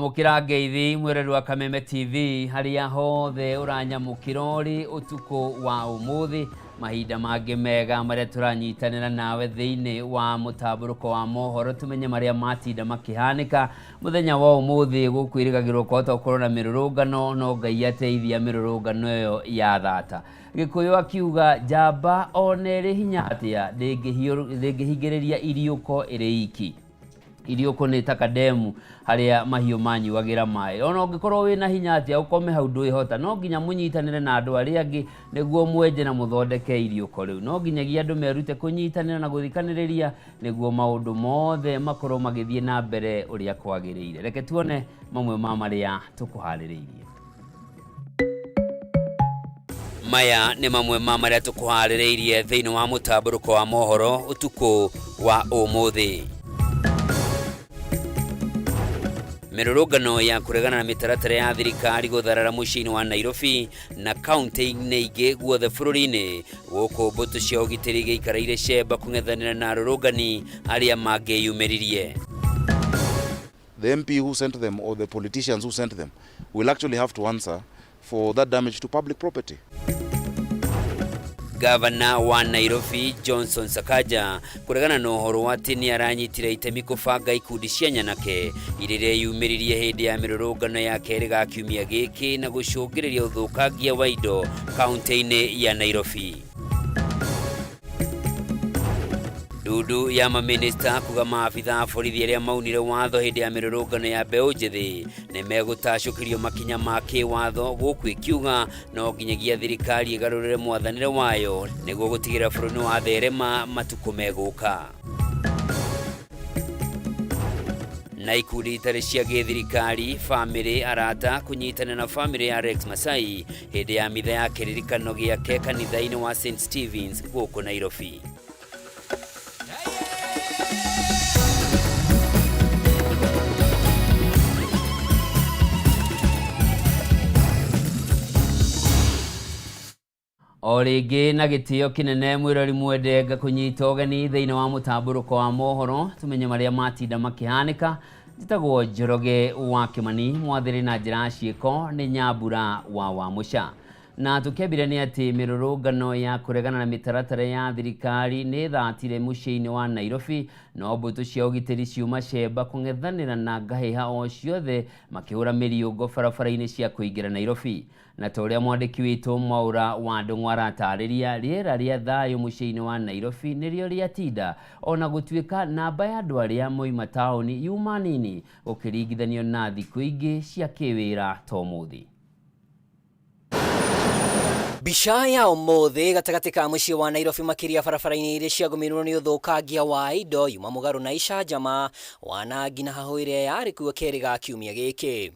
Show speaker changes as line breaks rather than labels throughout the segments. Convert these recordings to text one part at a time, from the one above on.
Mwamukira ngeithi mwereru wa Kameme TV haria hothe uranyamukira uri utuko wa umuthi mahinda mangĩ mega maria turanyitanira nawe thiini wa mutaburuko wa mohoro tumenye maria matinda makihanika muthenya wa umuthi gukwirigagirwo ko tokorwo na mirurungano no Ngai ateithia mirurungano iyo ya thata Gikuyu akiuga jamba onere hinya atia ndingihingiriria iriuko iri iki iriuko ni takademu haria mahiu manyu wagira mai ona ungikorwo wina hinya atia ukome hau ndwihota no nginya munyitanire na andu aria angi niguo mwenje na muthondeke iriuko riu no nginyagia andu merute kunyitanira na guthikaniriria niguo maundu mothe makorwo magithie na mbere uria kwagiriire reke tuone mamwe ma maria tukuhaririirie maya ni mamwe ma maria tukuhaririirie thiini wa mutaburuko wa mohoro utuko wa umuthi Mirurungano ya kuregana na mitaratara ya thirikari gutharara muciini wa Nairobi na kaunti-inĩ ingĩ guothe bũrũri-inĩ gũkũ mbũtũ cia ũgitĩri gĩikaraire cemba kũng'ethanĩra na arũrũngani arĩa mangĩyumĩririe.
The MP who sent them or the politicians who sent them will actually have to answer for that damage to public property.
Gavana wa Nairobi Johnson Sakaja kuregana na uhoro ati ni aranyitire itemi kubanga ikundi cia nyanake irire yumiririe hindi ya mirurungano ya keri ga kiumia giki na gucungiriria uthukangia wa indo kaunti-inĩ ya Nairobi. Dudu ya maminista kuga maabitha borithi aria maunire watho hindi ya mirurungano ya mbeũ njithi ni megutacukirio makinya ma kiwatho guku ikiuga no nginyagia thirikari igarurire mwathanire wayo niguo gutigira bũrũri wa therema matuko meguka. Na ikundi itari cia gĩthirikari family arata kunyitana na family ya Rex Masai hindi ya mitha ya kiririkano giake kanitha-inĩ wa St Stephen's guku Nairobi. Origi na gitio kinene mwirori mwendenga kunyita ugeni thiini wa mutaburuko wa mohoro tumenye maria matinda makihanika njitagwo Njoroge wa Kimani mwathiri na njira ciiko ni Nyambura wa Wamusha na tukebire ni ati mirurungano ya kuregana na mitaratara ya thirikari ni thatire muciini wa Nairobi no mbutu cia ugitiri ciuma cemba kung'ethanira na ngahiha o ciothe makihura miriungo barabara-inĩ cia kuingira Nairobi na toria mwandiki witu Mwaura wa Ndung'wa atariria riera ria thayo muciini wa Nairobi nirio riatinda ona gutuika namba ya andu aria moima taoni yuma nini ukiringithanio na thiku ingi cia kiwira to muthi.
Bica ya umuthi gatagati ka muciĩ wa Nairobi makiria barabara-inĩ iria ciagomirwo nĩ uthukangia wa indo yuma mugaru na icanjama wanangi na hahoire yari kuo keri ga kiumia giki.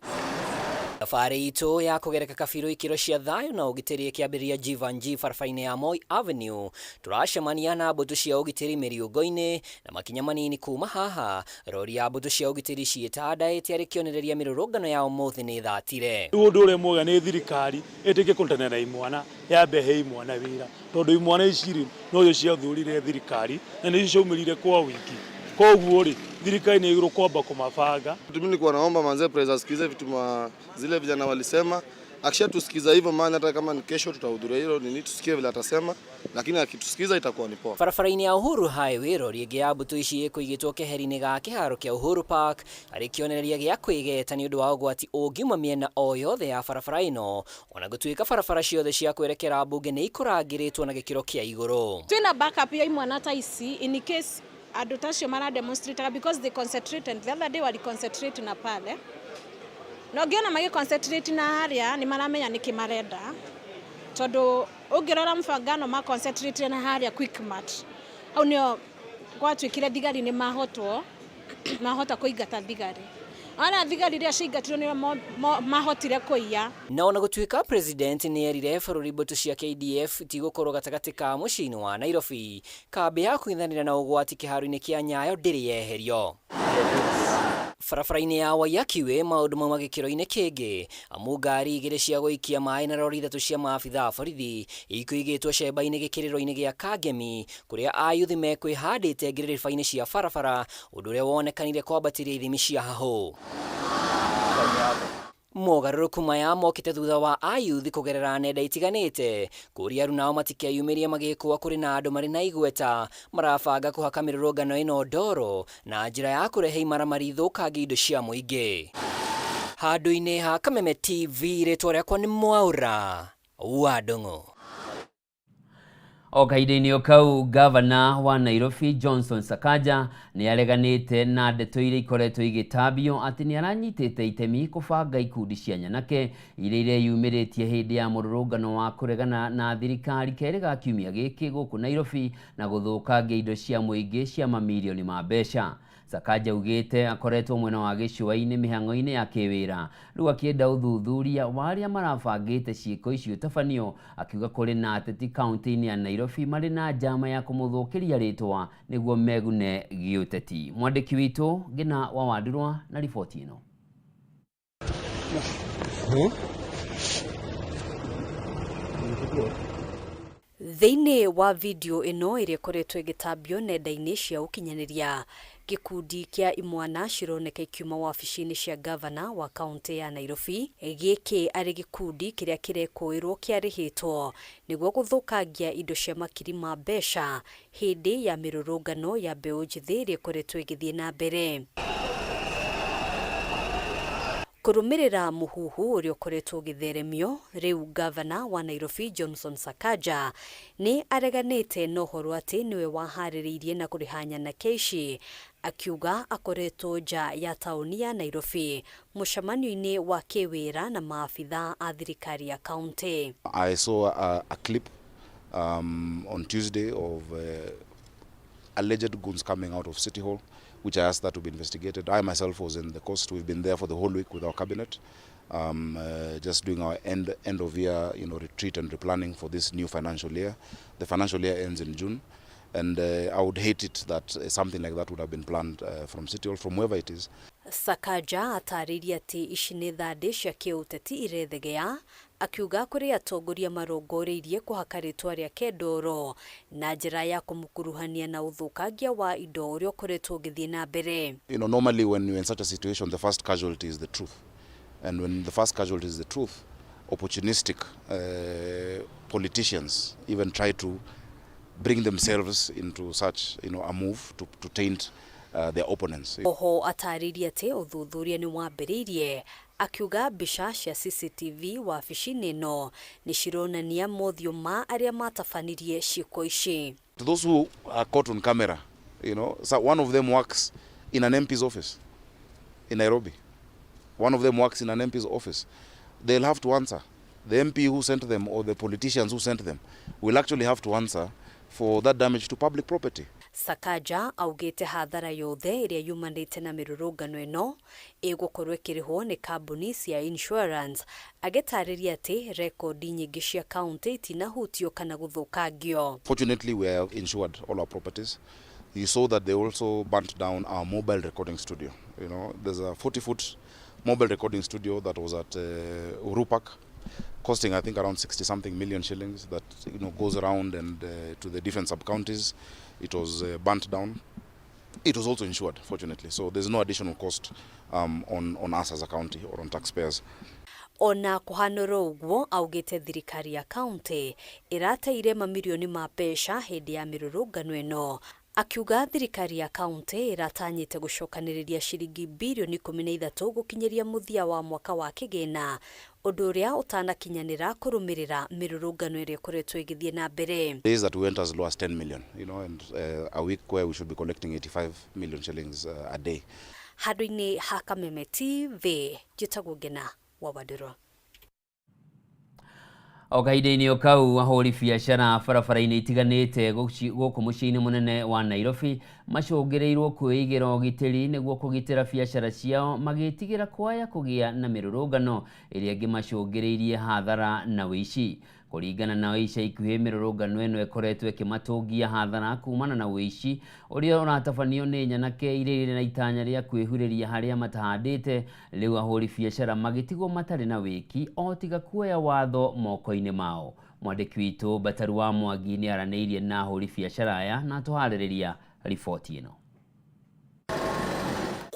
Thabarĩ itũ ya kũgereka kabirũ ikĩro cia thayo na ũgitĩri ĩkĩambĩrĩria Jivanji barabara-inĩ ya Moi Avenue turacemania na mbũtũ cia ũgitĩri mĩriũngo-inĩ na makinya manini kuma haha rori ya mbũtũ cia ũgitĩri ciĩtandaĩte arĩ kĩonereria mĩrũrũngano ya ũmũthĩ nĩ thatire.
Ũndũ ũrĩa mwega nĩ thirikari ĩtĩkie kũrutanĩra imwana yambe he imwana wĩra tondũ imwana icirĩ no cio ciathurire thirikari na nĩ ciaumĩrire kwa wiki koguo rĩ thirikari nĩ igũrũ kwamba kumabanga.
Mimi nilikuwa naomba manze president asikize vitu zile vijana walisema akisha tusikiza hivyo maana hata kama ni kesho tutahudhuria hilo ni tusikie vile atasema lakini akitusikiza itakuwa ni poa.
Barabara-inĩ ya Uhuru Highway rori ĩngĩ ya mbũtũ ici ĩkũigĩtwo keheri-inĩ ga kĩharo kĩa Uhuru Park arĩ kĩonereria gĩa kwĩgeta nĩ ũndũ wa ũgwati ũngiuma mĩena o yothe ya barabara ĩno ona gũtuĩka barabara ciothe cia kwerekera mbunge nĩ ikurangĩrĩtwo na gĩkĩro kĩa igũrũ.
Twina backup ya imwana ta ici in case andu tacio mara demonstrate because they concentrate and the other day wali concentrate na pale no ngiona magi concentrate na haria ni maramenya niki marenda tondu ungirora mfangano ma concentrate na haria quick match au nio gwatwikire thigari ni mahota kuingata thigari ana thigari ria cingatirwo ni mahotire kuiya
na ona gũtuĩka president nĩ erire bũrũri mbũtũ cia KDF tigũkorwo gatagatĩ ka mũciĩ-inĩ wa Nairobi kambĩ ya kũithanĩra na ũgwati kĩharo-inĩ kĩa Nyayo ndĩrĩ yeherio. Barabara-inĩ ya Waiyaki maũndũ mauma gĩkĩro-inĩ kĩngĩ amu ngari igĩrĩ cia gũikia maĩ na rori ithatũ cia maabitha borithi ikũigĩtwo cemba-inĩ gĩkĩrĩro-inĩ gĩa Kangemi kũrĩa ayuthi mekwĩhandĩte ngĩrĩrĩba-inĩ cia barabara ũndũ ũrĩa wonekanire kwambatĩria ithimi cia hahũ. Mogarũrũku maya mokĩte thutha wa ayuthi kũgerera nenda itiganĩte kũrĩa arũ nao matikeyumĩria magĩkũa kũrĩ na andũ marĩ na igweta marabanga kũhaka mĩrũrũngano ĩno ndoro na njĩra ya kũrehe imaramari thũkangia indo cia mũingĩ. Handũ-inĩ ha Kameme TV, rĩtwa rĩakwa nĩ Mwaũra wa Ndũng'ũ.
O kahinda-inĩ o kau, gavana wa Nairobi Johnson Sakaja nĩ areganĩte na ndeto iria ikoretwo igĩtambio atĩ nĩ aranyitĩte itemi kũbanga ikundi cia nyanake iria ireyumĩrĩtie hĩndĩ ya mũrũrũngano wa kũregana na thirikari kerĩ ga kiumia gĩkĩ gũkũ Nairobi na gũthũkangia indo cia mũingĩ cia mamirioni ma mbeca. Sakaja ugĩte akoretwo mwena wa gĩcũa-inĩ mĩhang'o-inĩ ya kĩwĩra rĩu akĩenda ũthuthuria wa arĩa marabangĩte ciĩko icio tabanio, akiuga kũrĩ na ateti kaunti-inĩ ya Nairobi marĩ na njama ya kũmũthũkĩria rĩtwa nĩguo megune gĩũteti. Mwandĩki witũ Ngina wa Wandurwa na riboti ĩno.
Thĩinĩ wa video ĩno ĩrĩa ĩkoretwo ĩgĩtambio nenda-inĩ cia ũkinyanĩria, gĩkundi kĩa imwana cironeka ikiuma wabici-inĩ cia gavana wa kaunti ya Nairobi. Gĩkĩ arĩ gĩkundi kĩrĩa kĩrekũĩrwo kĩarĩhĩtwo nĩguo gũthũkangia indo cia makiri ma mbeca hĩndĩ ya mĩrũrũngano ya mbeũ njĩthĩ ĩrĩa ĩkoretwo ĩgĩthiĩ na mbere. Kũrũmĩrĩra mũhuhu ũrĩa ũkoretwo ũgĩtheremio, rĩu gavana wa Nairobi Johnson Sakaja nĩ areganĩte na ũhoro atĩ nĩwe waharĩrĩirie na kũrĩha nyanake ici, akiuga akoretwo nja ya taũni ya Nairobi mũcemanio-inĩ wa kĩwĩra na maabitha a thirikari ya kaunti.
I saw a clip on Tuesday of alleged goons coming out of City Hall, which I asked that to be investigated. I myself was in the coast. We've been there for the whole week with our cabinet, just doing our end of year, retreat and replanning for this new financial year. The financial year ends in June, and I would hate it that something like that would have been planned from City Hall, from wherever it is.
Sakaja atarĩria atĩ ici nĩ thandĩ cia kĩũteti irethegea, akiuga kũrĩ atongoria marongoreirie kũhaka rĩtwa rĩake ndoro na njĩra ya kũmũkuruhania na ũthũkangia wa indo ũrĩa ũkoretwo ũgĩthiĩ na mbere.
Normally when you're in such a situation, the first casualty is the truth. And when the first casualty is the truth, opportunistic politicians even try to bring themselves into such a move to taint their opponents.
Oho atarĩria atĩ ũthuthuria nĩ wambĩrĩirie, akiuga mbica cia CCTV wabici-inĩ ĩno nĩ cironania mothiũ ma arĩa matabanirie ciĩko ici.
To those who are caught on camera, so one of them works in an MP's office in Nairobi. One of them works in an MP's office. They'll have to answer. The MP who sent them or the politicians who sent them will actually have to answer for that damage to public property.
Sakaja augĩte hathara yothe ĩrĩa yumanĩte na mĩrũrũngano ĩno ĩgũkorwo ĩkĩrĩhwo nĩ kambuni cia insurance, agĩtarĩria atĩ rekondi nyingĩ cia kaunti itinahutio kana gũthũkangio.
Fortunately, we have insured all our properties. You saw that they also burnt down our mobile recording studio. There's a 40-foot mobile recording studio that was at Uhuru Park, costing I think around 60-something million shillings, that goes around and to the different sub-counties. It was burnt down. It was also insured, fortunately, so there's no additional cost on us as a county or on taxpayers.
Ona kũhanũra ũguo, augĩte thirikari ya kaunti ĩrateire mamirioni ma mbeca hĩndĩ ya mĩrũrũngano ĩno, akiuga thirikari ya kaunti ĩratanyĩte gũcokanĩrĩria ciringi birioni 13 gũkinyĩria mũthia wa mwaka wa kĩgĩna, ũndũ ũrĩa ũtanakinyanĩra kũrũmĩrĩra mĩrũrũngano ĩrĩa ĩkoretwo ĩgĩthiĩ na mbere.
Days that went as low as 10 million, and a week where we should be collecting 85 million shillings a day.
Handũ-inĩ ha Kameme TV, njĩtagwo Ngina wa Wandurwa.
O kahinda-inĩ o kau, ahũri biacara barabara-inĩ itiganĩte gũkũ mũciĩ-inĩ mũnene wa Nairobi macũngĩrĩirwo kwĩigĩra ũgitĩri nĩguo kũgitĩra biacara ciao, magĩtigĩra kwaya kũgĩa na mĩrũrũngano ĩrĩa ĩngĩmacũngĩrĩirie hathara na wĩici. Kũringana na ica ikuhĩ, mĩrũrũngano ĩno ĩkoretwo ĩkĩmatũngia hathara kumana na wĩici ũrĩa ũratabanio nĩ nyanake iria irĩ na itanya rĩa kwĩhurĩria harĩa matahandĩte. Rĩu ahũri biacara magĩtigwo matarĩ na wĩki o tiga kuoya watho moko-inĩ mao. Mwandĩki witũ Bataru wa Mwangi nĩ aranĩirie na ahũri biacara aya na tũharĩrĩria riboti ĩno.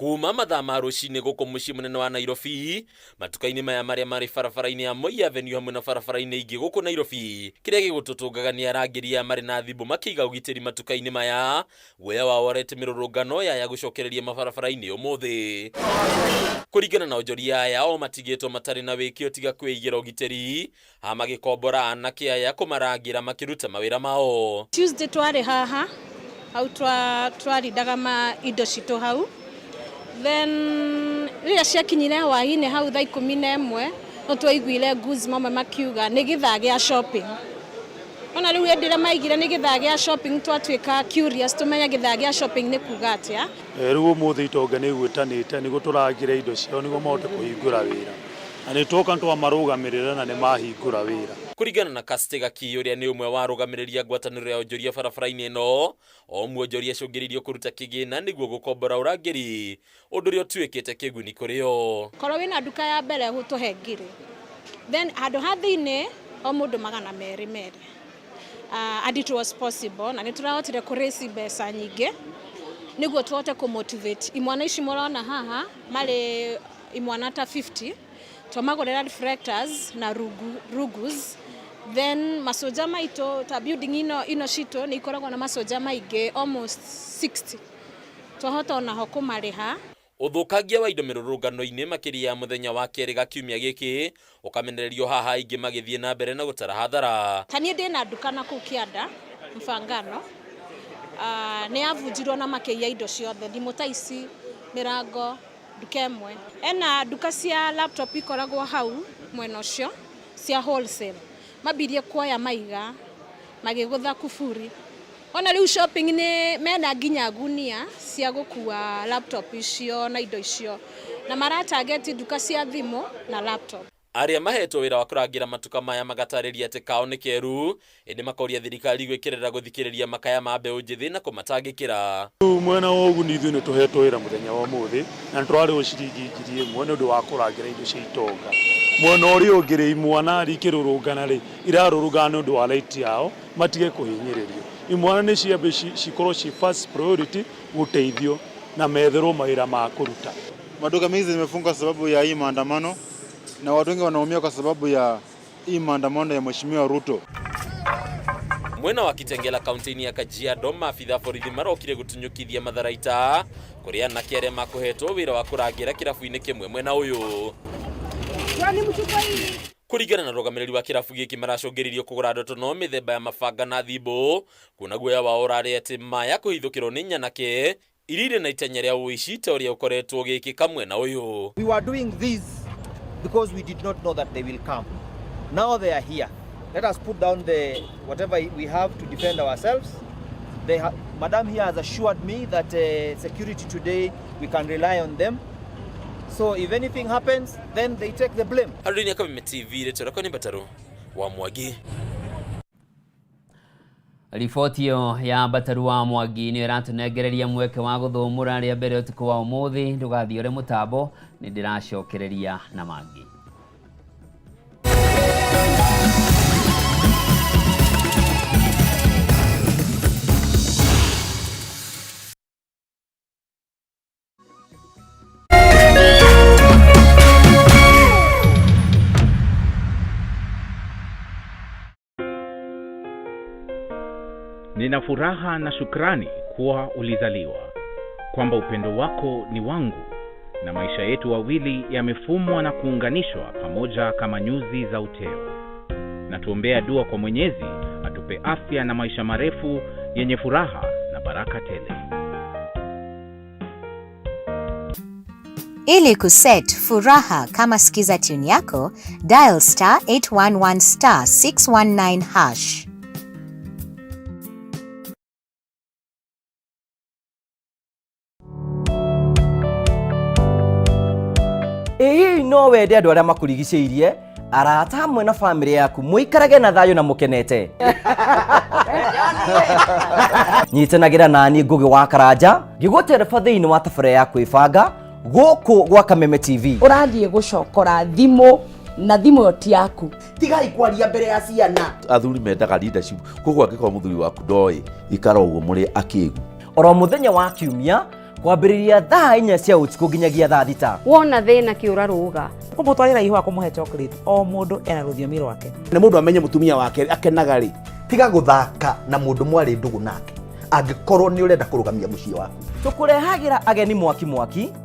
kuma mathaa ma rucini guku mucii munene wa Nairobi matuka-ini maya maria mari barabara-ini ya Moi Avenue hamwe na barabara-ini ingi guku Nairobi kiria gigututungaga ni arangiria mari na thimbu makiiga ugitiri matuka-ini maya guoya wao warete mirurungano ya gucokereria mabarabara-ini umuthi kuringana na onjoria aya o matigitwo matari na wikio tiga kwigira ugitiri ha magikombora anake aya kumarangira makiruta mawira mao.
Tuesday twari haha au twarindaga indo citũ hau, then rĩrĩa ciakinyire hwaĩ-inĩ hau thaa 11 no twaiguire goods mamwe makiuga nĩ gĩthaa gĩa shopping. Ona rĩu hĩndĩ ĩrĩa maigire nĩ gĩthaa gĩa shopping twatuĩka curious tũmenya gĩthaa gĩa shopping nĩ kuuga atĩa.
Rĩu ũmũthĩ itonga nĩ gwĩtanĩte nĩguo tũrangĩre indo ciao nĩguo mahote kũhingũra wĩra. Na nĩ twoka twamarũgamĩrĩra na nĩ mahingũra wĩra.
Kuringana na Kastega Ki uria ni umwe wa rũgamĩrĩria ngwatanĩro ya onjoria barabara-inĩ ĩno, o mwonjoria acũngĩrĩirio kũruta kĩgĩna nĩguo gũkombora ũrangĩri ũndũ ũrĩa ũtuĩkĩte kĩguni kũrĩ o.
Korwo wĩna nduka ya mbere gũtũhe ngiri, then handũ ha thĩinĩ o mũndũ 200 and it was possible na nĩ tũrahotire kũraise mbeca nyingĩ nĩguo tũhote kũmotivate imwana ici mũrona haha marĩ imwana ta 50 twamagũrĩra reflectors na rugus. Then masoja maitũ ta building ino citũ nĩ ikoragwo na masoja maingĩ almost 60 twahota onaho kũmarĩha.
Ũthũkangia wa indo mĩrũrũngano-inĩ makĩria ya mũthenya wa kerĩ ga kiumia gĩkĩ ũkamenererio haha ingĩ magĩthiĩ na mbere na gũtara hathara.
Ta niĩ ndĩna nduka na kũu Kĩanda Mfangano, nĩ yavunjirwo na makĩiya indo ciothe, thimũ ta ici, mĩrango, nduka ĩmwe. Ena nduka cia laptop ikoragwo hau mwena ũcio cia wholesale, mabirie kuoya maiga magĩgũtha kuburi. Ona rĩu shopping nĩ mena nginya gunia cia gũkua laptop icio na indo icio, na maratargeti nduka cia thimũ na laptop.
Arĩa mahetwo wĩra wa kũrangira matuka maya magatarĩria atĩ kao nĩ keru, ĩndĩ makoria thirikari gwĩkĩrĩra gũthikĩrĩria makaya ma mbeũ njĩthĩ na kũmatangĩkĩra.
Mwena wa ũguni ithuĩ nĩ tũhetwo wĩra mũthenya wa ũmũthĩ na twarĩho ciringi 1,000 nĩ ũndũ wa kũrangira indo cia itonga. Mwena ũrĩa ũngĩ rĩ imwana rĩkĩrũrũngana rĩ irarũrũngana nĩ ũndũ wa right yao matige kũhinyĩrĩrio. Imwana nĩ ciambe cikorwo ci first priority gũteithio na metherwo mawĩra ma kũruta.
Maduka mengi zimefunga sababu ya hii maandamano na watu wengi wanaumia kwa sababu ya hii maandamano ya Mheshimiwa Ruto.
Mwena wa Kitengela kaunti-inĩ ya Kajiado maabitha borithi marokire gũtunyũkithia matharaita kũrĩa anake arĩa makũhetwo wĩra wa kũrangira kĩrabu-inĩ kĩmwe mwena ũyũ. Kuringana na rũgamĩrĩri wa kĩrabu gĩkĩ maracũngĩrĩirio kũgũra ndoto no mĩthemba ya mabanga na thimũ, kuona guoya wao ũrarĩ atĩ maya kũhithũkĩrwo nĩ nyanake irire na itanya rĩa ũici ta ũrĩa ũkoretwo gĩkĩka mwena ũyũ.
We were doing this because we did not know that they will come. Now they are here. Let us put down the whatever we have to defend ourselves. Madam here has assured me that security today we can rely on them. So if anything happens, then they take the blame.
Harũni Kameme TV rĩtũra nĩ Bataru wa Mwangi.
Riboti ĩyo ya Bataru wa Mwangi nĩ ĩratũnengereria mweke wa gũthũmũra rĩa mbere ũtukũ wa ũmũthĩ. Ndũgathiĩ ũrĩ mũtambo, nĩ ndĩracokereria na mangĩ.
Nina furaha na shukrani kuwa ulizaliwa, kwamba upendo wako ni wangu, na maisha yetu wawili yamefumwa na kuunganishwa pamoja kama nyuzi za uteo. Na tuombea dua kwa Mwenyezi atupe afya na maisha marefu yenye furaha na baraka tele.
Ili kuset furaha kama sikiza tune yako, dial *811 *619#.
Ĩĩ no wende andũ arĩa makũrigicĩirie, arata hamwe na famĩlĩ yaku mũikarage na thayũ na mũkenete. Nyitanagĩra nani Ngugi wa Karanja ngĩgũtereba thĩinĩ wa thabara ya kwĩbanga gũkũ gwa Kameme TV.
Ũrathiĩ gũcokora thimũ na thimũ yo ti yaku.
Tigai kwaria mbere ya ciana.
Athuri mendaga leadership, koguo angĩkorwo mũthuri waku ndoĩ ikara ũguo mũrĩ akĩĩgu.
Oro mũthenya wa kiumia kwambĩrĩria thaa 4 cia ũtukũ nginyagia thaa 6.
Wona thĩna kĩũra rũga.
Kũmũtwarĩra ihũa kũmũhe chocolate o mũndũ ena rũthiomi rwake.
Nĩ mũndũ amenye mũtumia wake akenaga rĩ. Tiga gũthaka na mũndũ mwarĩ ndũgũ nake. Angĩkorwo nĩ ũrenda kũrũgamia mũciĩ waku.
Tũkũrehagĩra ageni mwaki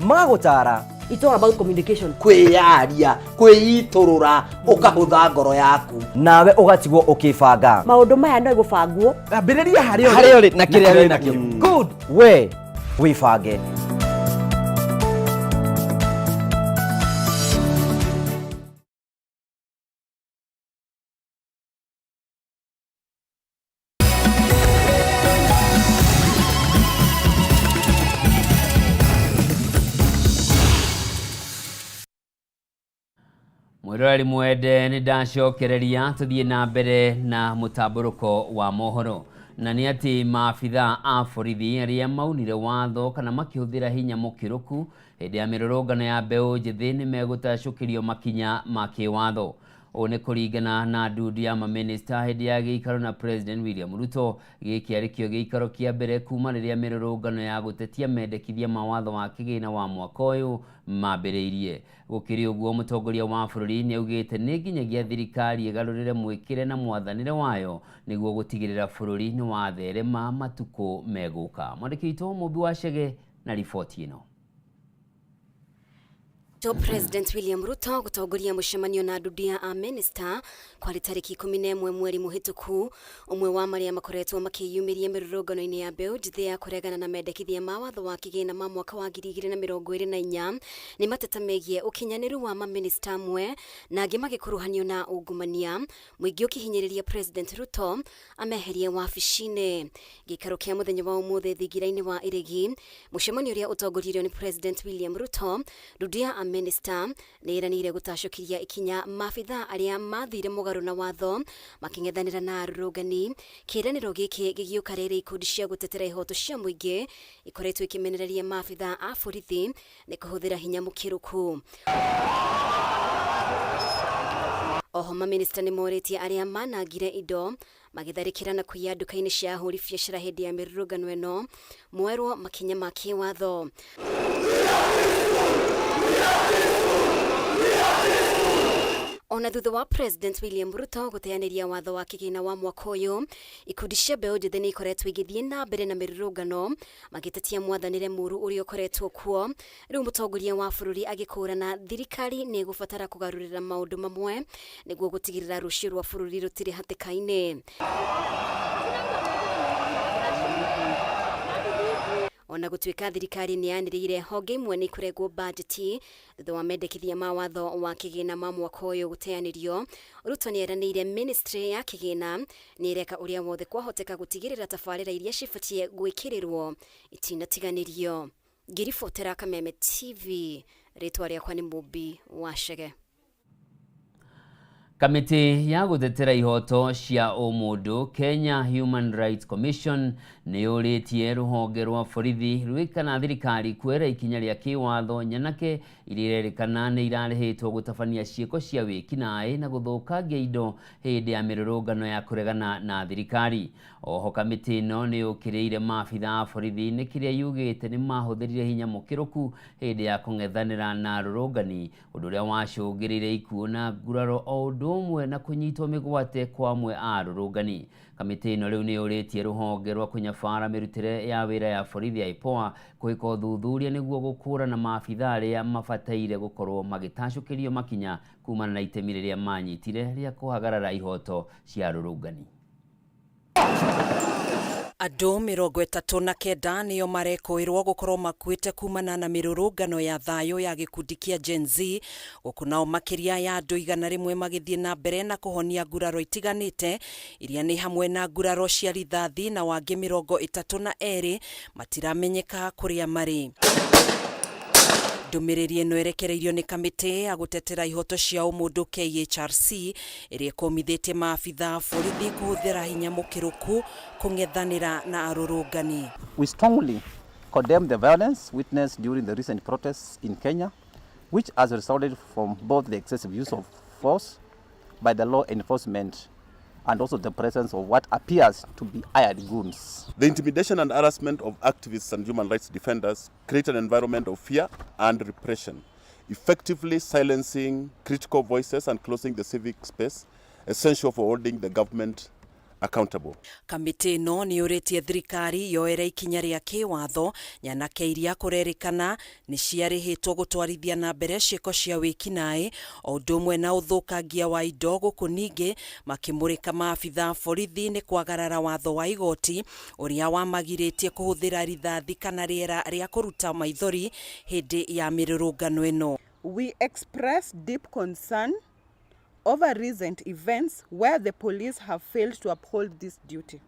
magũtara.
It's all about communication.
Kwĩyaria, kwĩitũrũra, ũkahũtha ngoro yaku.
Nawe ũgatigwo ũkĩbanga.
Maũndũ maya no gũbangwo.
Ambĩrĩria harĩa
ũrĩ na kĩrĩa wĩ nakĩo. Good. We wĩbange.
Mwirori mwende nĩ ndacokereria tuthie na mbere na mũtambũrũko wa mohoro na nĩ atĩ maabitha a borithi arĩa maunire watho kana makĩhũthĩra hinya mũkĩrũku hĩndĩ ya mĩrũrũngano ya mbeũ njĩthĩ nĩ megũtacũkĩrio makinya ma kĩwatho. Ũũ nĩ kũringana na ndudu ya mamĩnĩsta hĩndĩ ya gĩikaro na President William Ruto. Gĩkĩ arĩ kĩo gĩikaro kĩa mbere kuma rĩrĩa mĩrũrũngano ya gũtetia mendekithia mawatho wa kĩgĩna wa mwaka ũyũ mambĩrĩirie. Gũkĩrĩ ũguo mũtongoria wa bũrũri nĩ augĩte nĩ nginyagia thirikari ĩgarũrĩre mwĩkĩre na mwathanĩre wayo nĩguo gũtigĩrĩra bũrũri nĩ watherema matukũ megũka. Mwandĩki witũ Mũmbi wa Chege na riboti ĩno.
President William Ruto gutongoria mũcemanio na ndudia a minister kwari tariki 11 mweri muhituku. Umwe wa maria makoretwo makiyumiria mirurungano-ini ya mbeũ njĩthĩ ya kuregana na mendekithia ma watho wa kĩgĩna ma mwaka wa 2024 ni mateta megie ukinyaniru wa maminista amwe na angĩ magĩkuruhanio na ungumania. Mũingĩ ũkĩhinyĩrĩria President Ruto ameherie wabici-inĩ. Gĩikaro kĩa mũthenya wa ũmũthĩ thingira-inĩ wa Iregi, mũcemanio ũrĩa ũtongoririo ni President William Ruto, ndudia Minister nĩranĩire gũtacũkiria ikinya maabitha arĩa mathire mũgarũ na watho makĩng'ethanĩra na arũrũngani. Kĩĩranĩro gĩkĩ gĩgĩũka rĩrĩ ikundi cia gũtetera ihoto cia mũingĩ ikoretwo ikĩmenereria maabitha a borithi nĩ kũhũthĩra hinya mũkĩrũku. Oho maminista nĩ morĩtie arĩa manangire indo magĩtharĩkĩra na kũiya nduka-inĩ cia ahũri biacara hĩndĩ ya mĩrũrũngano ĩno mwerwo makinya ma kĩwatho. Ona thutha wa President William Ruto gũteanĩria watho wa kĩgĩna wa mwaka ũyũ, ikundi cia mbeũ njĩthĩ nĩ ikoretwo igĩthiĩ na mbere na mĩrũrũngano magĩtetia mwathanĩre mũru ũrĩa ũkoretwo kuo. Rĩu mũtongoria wa bũrũri agĩkũrana thirikari nĩ ĩgũbatara kũgarũrĩra maũndũ mamwe nĩguo gũtigĩrĩra rũciũ rwa bũrũri rũtirĩ hatĩka-inĩ. Ona gũtuĩka thirikari nĩ yanĩrĩire honge imwe nĩ kũregwo bajeti thutha wa mendekithia ma watho wa kĩgĩna ma mwaka ũyũ gũteanĩrio. Ruto nĩ eranĩire ministry ya kĩgĩna nĩ ĩreka ũrĩa wothe kwahoteka gũtigĩrĩra tabarĩra iria cibatie gwĩkĩrĩrwo itinatiganĩrio. Ngĩribotera Kameme TV, rĩtwa rĩakwa nĩ Mũmbi wa Chege.
Kamĩtĩ ya gũtetera ihoto cia ũmũndũ Kenya Human Rights Commission nĩ yũrĩtie rũhonge rwa borithi rwĩkana thirikari kuoera ikinya rĩa kĩwatho nyanake iria irerĩkana nĩ irarĩhĩtwo gũtabania ciĩko cia wĩkinaĩ na gũthũkangia indo hĩndĩ ya mĩrũrũngano ya kũregana na thirikari. Oho kamĩtĩ ĩno nĩ yũkĩrĩire maabitha a borithi nĩ kĩrĩa yugĩte nĩ mahũthĩrire hinya mũkĩrũku hĩndĩ ya kũng'ethanĩra na arũrũngani, ũndũ ũrĩa wacũngĩrĩire ikuũ na nguraro o ũndũ ũmwe na kũnyitwo mĩgwate kwa amwe a arũrũngani. Kamĩtĩ ĩno rĩu nĩ yũrĩtie rũhonge rwa kũnyabara mĩrutĩre ya wĩra ya borithi ya IPOA gwĩka ũthuthuria nĩguo gũkũrana maabitha arĩa mabataire gũkorwo magĩtacũkĩrio makinya kumana na itemi rĩrĩa manyitire rĩa kũhagarara ihoto cia arũrũngani.
Andũ 39 nĩo marekũĩrwo gũkorwo makuĩte kumana na mĩrũrũngano ya thayũ ya gĩkundi kĩa Gen Z, gũkũ nao makĩria ya andũ 100 magĩthiĩ na mbere na kũhonia nguraro itiganĩte iria nĩ hamwe na nguraro cia rithathi na wangĩ 32 matiramenyeka kũrĩa marĩ. Ndũmĩrĩri ĩno erekereirio nĩ kamĩtĩ ya gũtetera ihoto cia ũmũndũ KHRC ĩrĩa ĩkomithĩtie maabitha borithi kũhũthĩra hinya mũkĩrũku kũng'ethanĩra na arũrũngani.
We strongly condemn the violence witnessed during the recent protests in Kenya, which has resulted from both the excessive use of force by the law enforcement and also the presence of what appears to be hired goons.
The intimidation and harassment of activists and human rights defenders create an environment of fear and repression, effectively silencing critical voices and closing the civic space, essential for holding the government accountable.
Kamiti no ni uritie thirikari yoere ikinya ria kiwatho nyanake iria kurerikana ni ciarihitwo gutwarithia na mbere ciiko cia wikinai o undu umwe na uthukangia wa indo guku ningi makimurika maabitha borithi ni kwagarara watho wa igoti uria wamagiritie kuhuthira rithathi kana riera ria kuruta maithori hindi ya mirurungano ino.
We express deep concern over recent events where the police have failed to uphold this duty,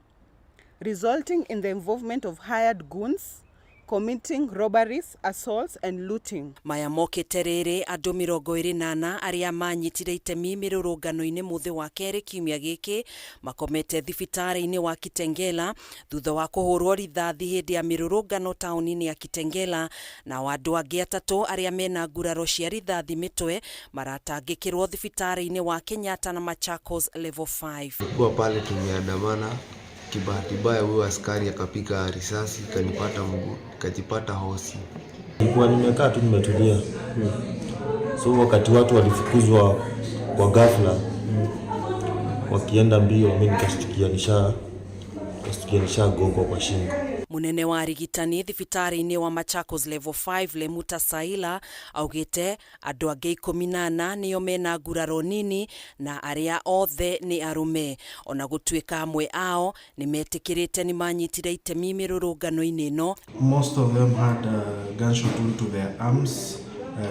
resulting in the involvement of hired goons committing robberies, assaults and looting.
Maya mokite riri andu 28 aria manyitire itemi mirurungano-ini muthi wa keri kiumia giki makomete thibitari-ini wa Kitengela thutha wa kuhurwo rithathi hindi ya mirurungano tauni-ini ya Kitengela, na andu angi 3 aria mena nguraro cia rithathi mitwe maratangikirwo thibitari-ini wa Kenyatta na Machakos level 5.
Kwa pale tumeandamana, kibahati mbaya huyo askari akapiga risasi kanipata mguu, kajipata hosi.
Nilikuwa nimekaa tu nimetulia. So wakati watu walifukuzwa kwa ghafla wakienda mbio, mimi nikashtukia nishagongwa kwa shingo.
Munene wa rigitani thibitari-ini wa Machakos level 5 Lemuta Saila augite andu angi 18 niyo mena nguraro nini na aria othe ni arume, ona gutuika amwe ao ni metikirite ni manyitire itemi mirurungano-ini ino.
Most of them had gunshot wound to their arms,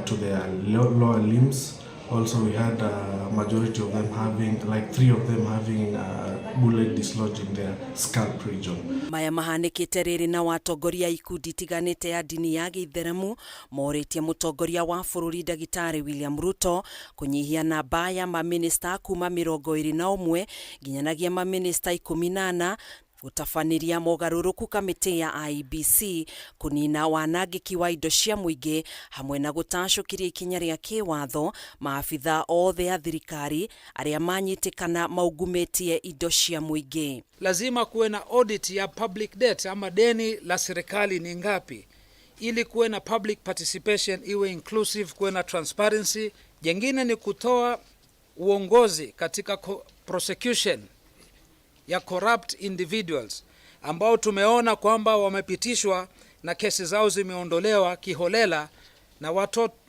to their lower limbs. Also, we had a majority of them having, like 3 of them having a bullet dislodged in their scalp region.
Maya mahanikite riri na watongoria ikundi tiganite ya dini ya Githeramu moritie mutongoria wa bururi Ndagitari William Ruto kunyihia namba ya maminista kuma 21 nginyanagia maminista 18 gutafaniria mogaruruku kamiti ya IEBC kunina wanangiki wa indo cia muingi hamwe na gutashukiria ikinya ria kiwatho maabitha othe ya thirikari aria manyitikana maugumetie indo cia muingi.
Lazima kuwe na audit ya public debt ama deni la serikali ni ngapi, ili kuwe na public participation, iwe inclusive, kuwe na transparency. Jengine ni kutoa uongozi katika prosecution ya corrupt individuals ambao tumeona kwamba wamepitishwa na kesi zao zimeondolewa kiholela, na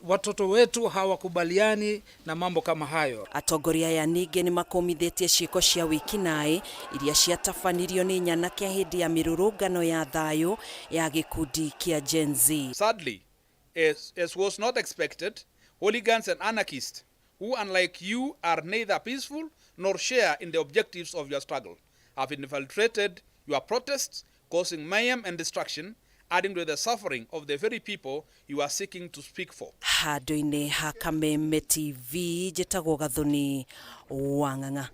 watoto wetu hawakubaliani na mambo kama hayo.
Atongoria ya nige ni makomithetie ciiko cia wikinai iria ciatafanirio ni nyanake hindi ya mirurungano ya thayo ya gikundi kia Gen Z.
Sadly, as was not expected, hooligans and anarchists who, unlike you, are neither peaceful nor share in the objectives of your struggle, have infiltrated your protests, causing mayhem and destruction, adding to the suffering of the very people you are seeking to speak for.
Handu-ini ha Kameme TV njitagwo Gathuni Wang'ang'a.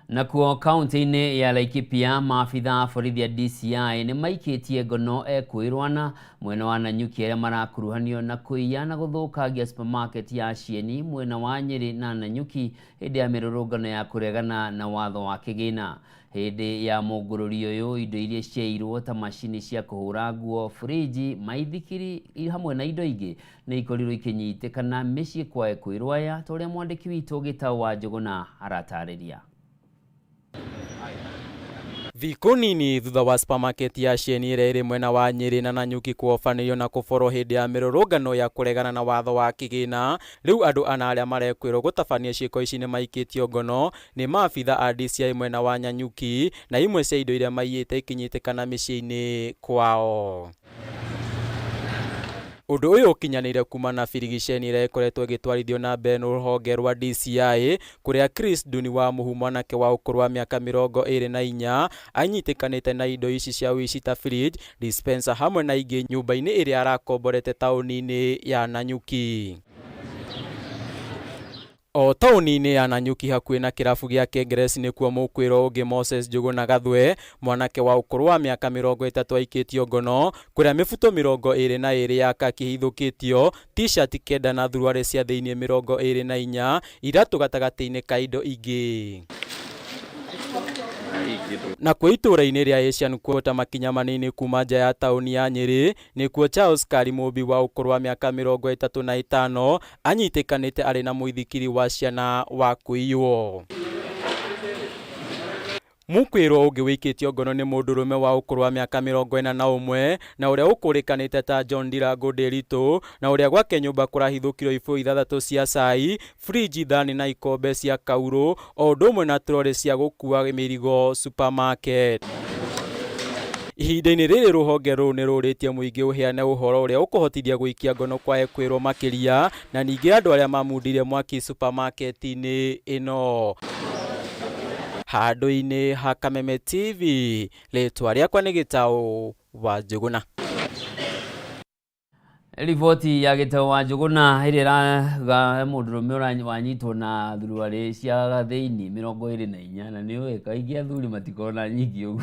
Nakuo kaunti-ini ya Laikipia maabitha borithi ya DCI ni maikitie ngono ekwirwana mwena wa Nanyuki aria marakuruhanio na kuiya na guthukangia supermarket ya Shieni mwena wa Nyeri na Nanyuki hindi ya mirurungano ya kuregana na watho wa kigina. Hindi ya mugururi uyu indo iria ciairwo ta mashini cia kuhura nguo, friji, maithikiri hamwe na indo ingi ni ikorirwo ikinyitikana micii kwa ekwirwaya toria mwandiki witu Gitau wa Njuguna aratariria.
Thikũ nini thutha wa supermarket ya Shieni ĩrĩa mwena wa Nyeri na Nanyuki kuofanĩrio na kũborwo hĩndĩ ya mĩrũrũngano ya kũregana na watho wa kĩgĩna, rĩu andũ ana arĩa marekwĩrwo gũtabania ciĩko ici nĩ maikĩtio ngono nĩ maabitha a DCI mwena wa Nanyuki, na imwe cia indo iria maiyĩte ikinyitĩkana mĩciĩ-inĩ kwao. Undu uyu ukinyanire kuma na birigiceni ira ikoretwo igitwarithio na mbere rũhonge rwa DCI kuria Chris Duni wa Muhu mwanake wa ukuru wa miaka 24 anyitikanite na indo ici cia wici ta fridge, dispenser hamwe na ingi nyumba-ini iria arakomborete tauni-ini ya Nanyuki. O tauni-inĩ ya Nanyuki hakuhĩ na kĩrabu gĩa Kengres nĩkuo mũkwĩro ũngĩ Moses Njuguna Gathwe, mwanake wa ũkũrũ wa mĩaka 30 aikĩtio ngono, kũrĩa mĩbuto 22 ya kaki hithũkĩtio, t-shirt 9 na thuruarĩ cia thĩinĩ 24, iratũ gatagatĩ-inĩ ka indo ingĩ. Na kwa itũra-inĩ rĩa Asian kuota makinya manini kuma nja ya tauni ya Nyeri, nĩkuo Charles Karimũmbi wa ũkũrũ wa mĩaka 35 anyitĩkanĩte arĩ na mũithikiri wa ciana wa kũiywo. Mũkwĩrwo ũngĩ wĩkĩtio ngono nĩ mũndũrũme wa ũkũrũ wa mĩaka 41 na ũrĩa ũkũrĩkanĩte ta John Ndirango Nderitu, na ũrĩa gwake nyũmba kũrahithũkirwo ibũyũ 6 cia cai, friji, thani na ikombe cia kaurũ, o ũndũ ũmwe na troli cia gũkua mĩrigo supermarket. Ihinda-inĩ rĩrĩ rũhonge rũu nĩ rũrĩtie mũingĩ ũheane ũhoro ũrĩa ũkũhotithia gũikia ngono kwa ekwĩrwo makĩria, na ningĩ andũ arĩa mamundire mwaki supermarket-inĩ ĩno. Handũ-inĩ ha Kameme TV, rĩtwa rĩakwa nĩ Gĩtaũ wa Njuguna.
Riboti ya Gĩtaũ wa Njuguna ĩrĩa ĩraga mũndũrũme wanyitwo na thuruarĩ cia thĩinĩ 24, na nĩũĩ kaingĩ athuri matikona nyingĩ ũguo.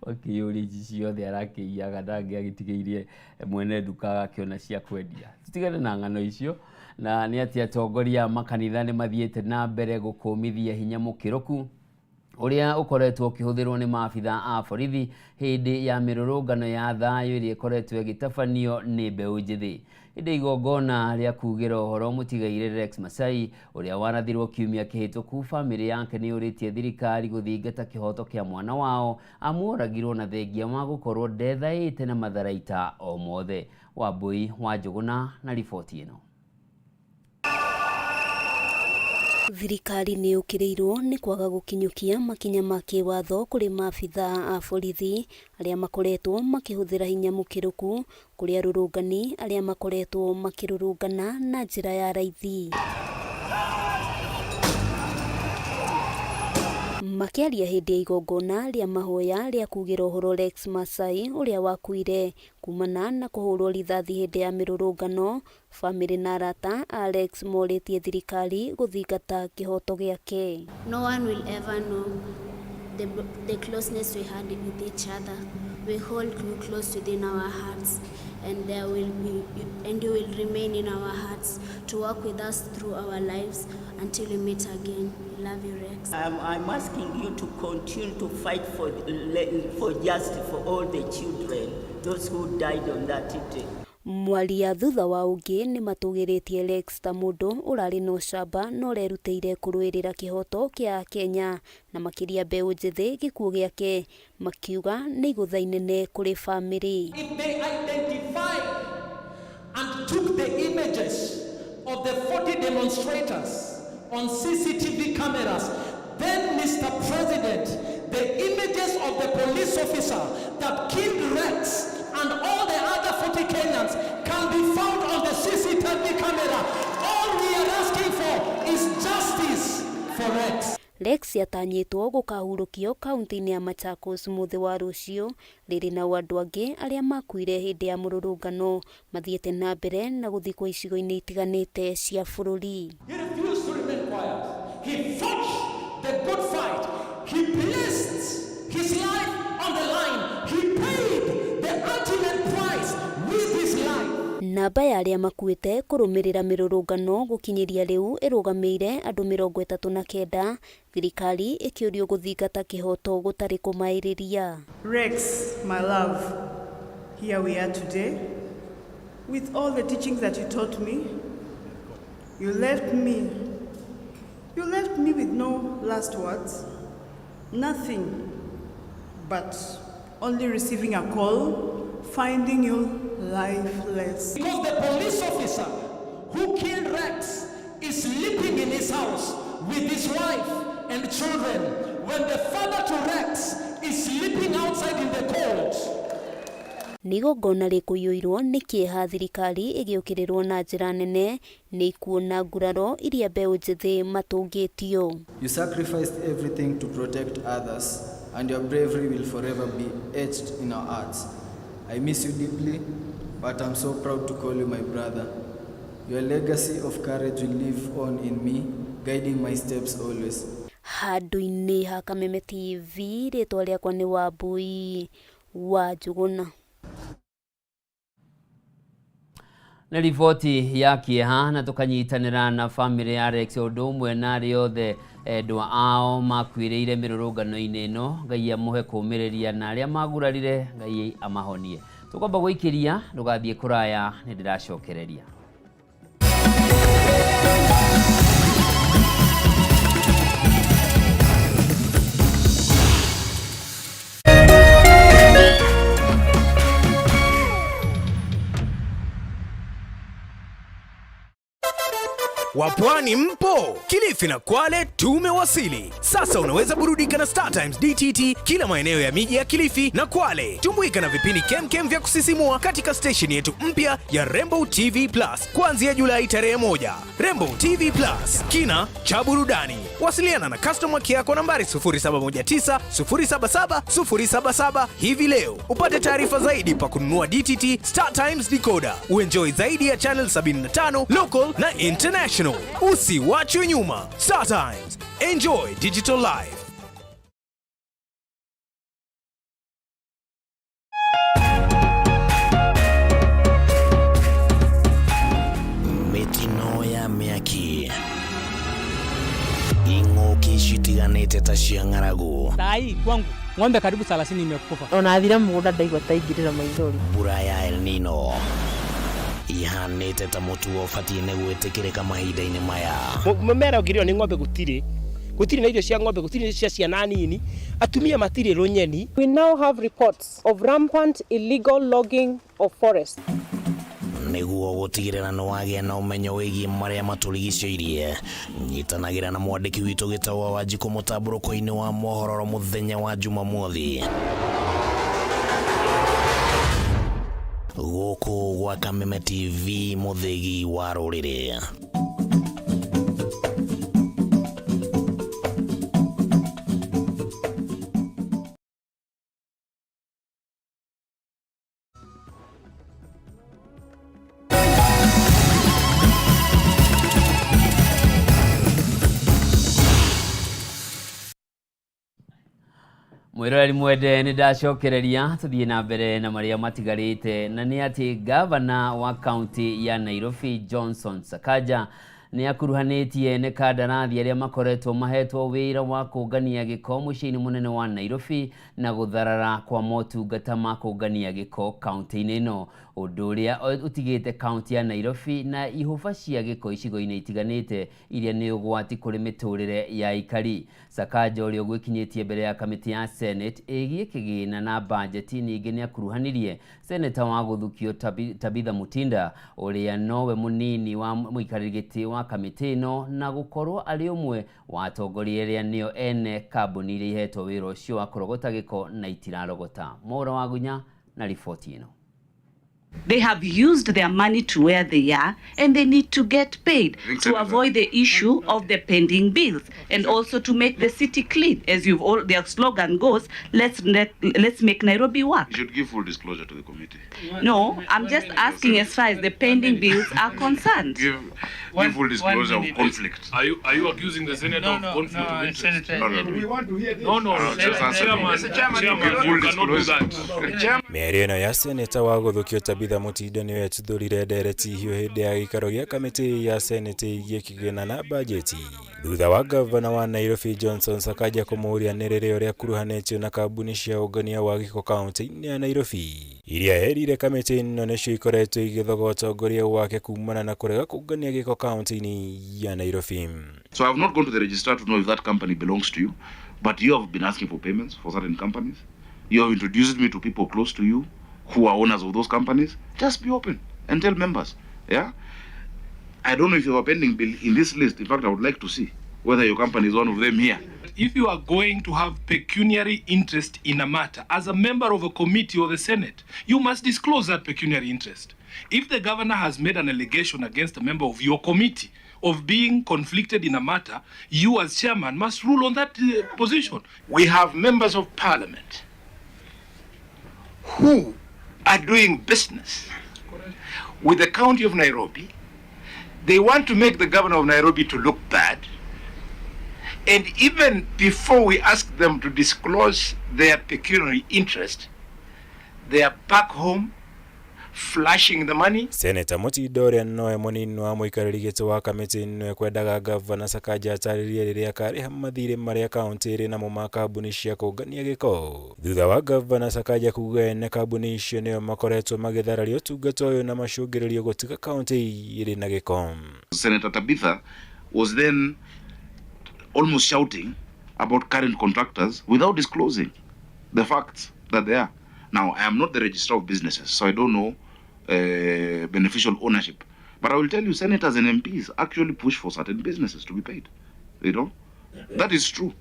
Wakĩyũria ici ciothe arakĩiyaga ndangĩagĩtigĩirie mwene nduka agakĩona cia kwendia. Tutigane na ng'ano icio, na nĩ atĩ atongoria makanitha nĩ mathiĩte na mbere gũkũmithia hinya mũkĩrũku ũrĩa ũkoretwo ũkĩhũthĩrwo nĩ maabitha a borithi hĩndĩ ya mĩrũrũngano ya thayũ ĩrĩa ĩkoretwo ĩgĩtabanio nĩ mbeũ njĩthĩ. Hĩndĩ igongona rĩa kugĩra ũhoro mũtigaire Rex Masai ũrĩa warathirwo kiumia kĩhĩtũku, bamĩrĩ yake nĩ yũrĩtie thirikari gũthingata kĩhoto kĩa mwana wao amũragirwo na thengia wa gũkorwo ndethaĩte na matharaita o mothe. Wambui wa Njuguna na riboti ĩno.
Thirikari nĩ ũkĩrĩirwo nĩ kwaga gũkinyũkia makinya ma kĩwatho kũrĩ maabitha a borithi arĩa makoretwo makĩhũthĩra hinya mũkĩrũku kũrĩ arũrũngani arĩa makoretwo makĩrũrũngana na njĩra ya raithi. Makĩaria hĩndĩ ya igongona rĩa mahoya rĩa kugĩra ũhoro Rex Masai ũrĩa wakuire kumana na kũhũrwo rithathi hĩndĩ ya mĩrũrũngano, bamĩrĩ na arata a Rex morĩtie thirikari gũthingata kĩhoto gĩake.
No one will ever know the closeness we had with each other. We hold you close within our hearts, and you will remain in our hearts to walk with us through our lives until we meet again. We love you, Rex.
I'm asking you to continue to fight for justice for all the children, those who died on that day.
Mwaria thutha wa ũngĩ nĩ matũgĩrĩtie Rex ta mũndũ ũrarĩ na ũcamba na ũrerutĩire kũrũĩrĩra kĩhoto kĩa Kenya, na makĩria mbeũ njĩthĩ gĩkuũ gĩake, makiuga nĩ igũtha inene kũrĩ bamĩrĩ.
If they identified and took the images of the 40 demonstrators on CCTV cameras, then Mr. President, the images of the police officer that killed Rex and all the other 40 Kenyans can be found on the CCTV camera. All we are asking for is justice for Rex.
Rex yatanyĩtwo gũkahurũkio kaunti-inĩ ya Machakos mũthĩ wa rũciũ, rĩrĩ na andũ angĩ arĩa makuire hĩndĩ ya mũrũrũngano mathiĩte na mbere na gũthikwo icigo-inĩ itiganĩte cia bũrũri.
He refused to remain quiet. He fought the good fight. He placed his life on the line. He paid the ultimate price with his life.
Namba ya arĩa makuĩte kũrũmĩrĩra mĩrũrũngano gũkinyĩria rĩu ĩrũgamĩire andũ 39, thirikari ĩkĩũrio gũthingata kĩhoto gũtarĩ kũmaĩrĩria.
Rex, my love, here we are today. With all the teachings that you taught me, you left me with no last words, nothing but only receiving a call, finding you lifeless.
Because the police officer who killed Rex is sleeping in his house with his wife and children, when the father to Rex is sleeping outside in the cold.
Nĩgongona rĩkũiyũirwo nĩ kĩeha thirikari ĩgĩũkĩrĩrwo na njĩra nene nĩ ikuona nguraro iria mbeũ njĩthĩ matũngĩtio.
You sacrificed everything to protect others, and your bravery will forever be etched in our hearts. I miss you deeply, but I'm so proud to call you my brother. Your legacy of courage will live on in me guiding my steps always.
Handũ-inĩ ha Kameme TV, rĩtwa rĩakwa nĩ Wambui wa Njuguna.
Na riboti ya kĩeha na tũkanyitanĩra na famĩlĩ ya Alex ũndũ ũmwe na arĩa othe endwa ao makuĩrĩire mĩrũrũngano-inĩ ĩno. Ngai amũhe kũũmĩrĩria na arĩa magurarire, Ngai amahonie. Tũkwamba gũikĩria ndũgathiĩ kũraya, nĩ ndĩracokereria.
Wapwani mpo? Kilifi na Kwale tumewasili. Sasa unaweza burudika na Star Times DTT kila maeneo ya miji ya Kilifi na Kwale. Tumbuika na vipindi kemkem vya kusisimua katika station yetu mpya ya Rainbow TV Plus kuanzia Julai tarehe 1. Rainbow TV Plus, kina cha burudani. Wasiliana na customer care yako nambari 0719 077 077 hivi leo. Upate taarifa zaidi pa kununua DTT Star Times decoder. Uenjoy zaidi ya channel 75 local na international. Usiwachwe nyuma. Star Times. Enjoy digital life.
Mitino ya miaki. Ing'oki shitiganĩte ta cia ng'aragu.
Sai kwangu ng'ombe karibu 30 imekufa.
Ona athira mũgũnda ndaigua ta ingĩrĩra maithori.
Mbura ya El Nino ihanĩte ta mũtu ũbatiĩ nĩ gwĩtĩkĩrĩka mahinda-inĩ maya.
Mũmera ũngĩrĩo nĩ ng'ombe gũtirĩ na irio cia ng'ombe, gũtirĩ cia ciana nini, atumia matirĩ rũnyeni.
We now have reports of rampant illegal logging of forest.
Nĩguo gũtigĩrĩra nĩ wagĩa na ũmenyo wĩgiĩ marĩa matũrigicĩirie, nyitanagĩra na mwandĩki witũ Gĩtaũ Wanjikũ mũtambũrũko-inĩ wa mohoro mũthenya wa Jumamothi. Gũkũ gwa Kameme TV, mũthĩgi wa rũrĩrĩ.
Mwiroreri mwende nĩ ndacokereria, tuthiĩ na mbere na marĩa matigarĩte, na nĩ atĩ gavana wa kaunti ya Nairobi Johnson Sakaja nĩ akuruhanĩtie nĩ kandarathi arĩa makoretwo mahetwo wĩra wa kũngania gĩko mũciĩ-inĩ mũnene wa Nairobi na gũtharara kwa motungata ma kũngania gĩko kaunti-inĩ ĩno, ũndũ ũrĩa ũtigĩte kaunti ya Nairobi na ihũba cia gĩko icigo-inĩ itiganĩte iria nĩ ũgwati kũrĩ mĩtũrĩre ya ikari. Sakaja ũrĩa ũgwĩkinyĩtie mbere ya kamĩtĩ ya Senate ĩgiĩ kĩgĩna na bajeti, ningĩ nĩ akuruhanirie seneta wa gũthukio Tabitha Mutinda ũrĩa nowe mũnini wa mũikarĩri gĩtĩ wa kamĩtĩ ĩno na gũkorwo arĩ ũmwe wa atongoria arĩa nĩo ene kambuni iria ihetwo wĩra ũcio wa kũrogota gĩko na itirarogota. Mwaura wa Gunya na riboti ĩno.
They have used their money to where they are, and they need to get paid to avoid the issue of the pending bills, and also to make the city clean. As their slogan goes, let's make Nairobi work.
You should give full disclosure to the committee.
No, I'm just asking as far as the pending bills are concerned.
Give full disclosure of conflict.
Are you accusing the senator of conflict of interest?
We
want to hear this. Chairman, you cannot do that.
Mĩario ĩno ya seneta wa gũthukio Tabitha Mutinda nĩwe yatuthũrire ndereti hiũ hĩndĩ ya gĩikaro gĩa kamĩtĩ ya seneti ĩgiĩ kĩgĩna na bajeti, thutha wa gavana wa Nairobi Johnson Sakaja kũmũria nĩ rĩrĩ ũrĩa akuruhanĩtio na kambuni cia ũngania wa gĩko kaunti-inĩ ya Nairobi, iria erire kamĩtĩ ĩno nĩcio ikoretwo igĩthogota ũtongoria wake kumana na kũrega kũngania gĩko kaunti-inĩ ya Nairobi.
So I have not gone to the registrar to know if that company belongs to you, but you have been asking for payments for certain companies. You have introduced me to people close to you who are owners of those companies. Just be open and tell members. Yeah? I don't know if you have a pending bill in this list. In fact, I would like to see whether your company is one of them here.
If you are going to have pecuniary interest in a matter, as a member of a committee or the Senate, you must disclose that pecuniary interest. If the governor has made an allegation against a member of your committee of being conflicted in a matter, you as chairman must rule on that position.
We have members of parliament who are doing business with the county of Nairobi. They want to make the governor of Nairobi to look bad.
And even before we ask them to disclose their pecuniary interest, they are back home flashing the money.
Senator Mutindo ũrĩa nowe mũnini wa mũikarĩri gĩtĩ wa kamĩtĩ ĩno ekwendaga Gavana Sakaja atarĩrie rĩrĩa akarĩha mathirĩ marĩa kaunti ĩrĩ namo ma kambuni cia kũngania gĩko. Thutha wa Gavana Sakaja kuuga ene kambuni icio nĩo makoretwo magĩthararia ũtungata ũyũ na macũngĩrĩrio gũtiga kaunti ĩrĩ na gĩko.
Senator Tabitha was then almost shouting about current contractors without disclosing the facts that they are. Now, I am not the registrar of businesses, so I don't know beneficial ownership. But I will tell you, senators and MPs actually push for certain businesses to be paid. You know? That is true.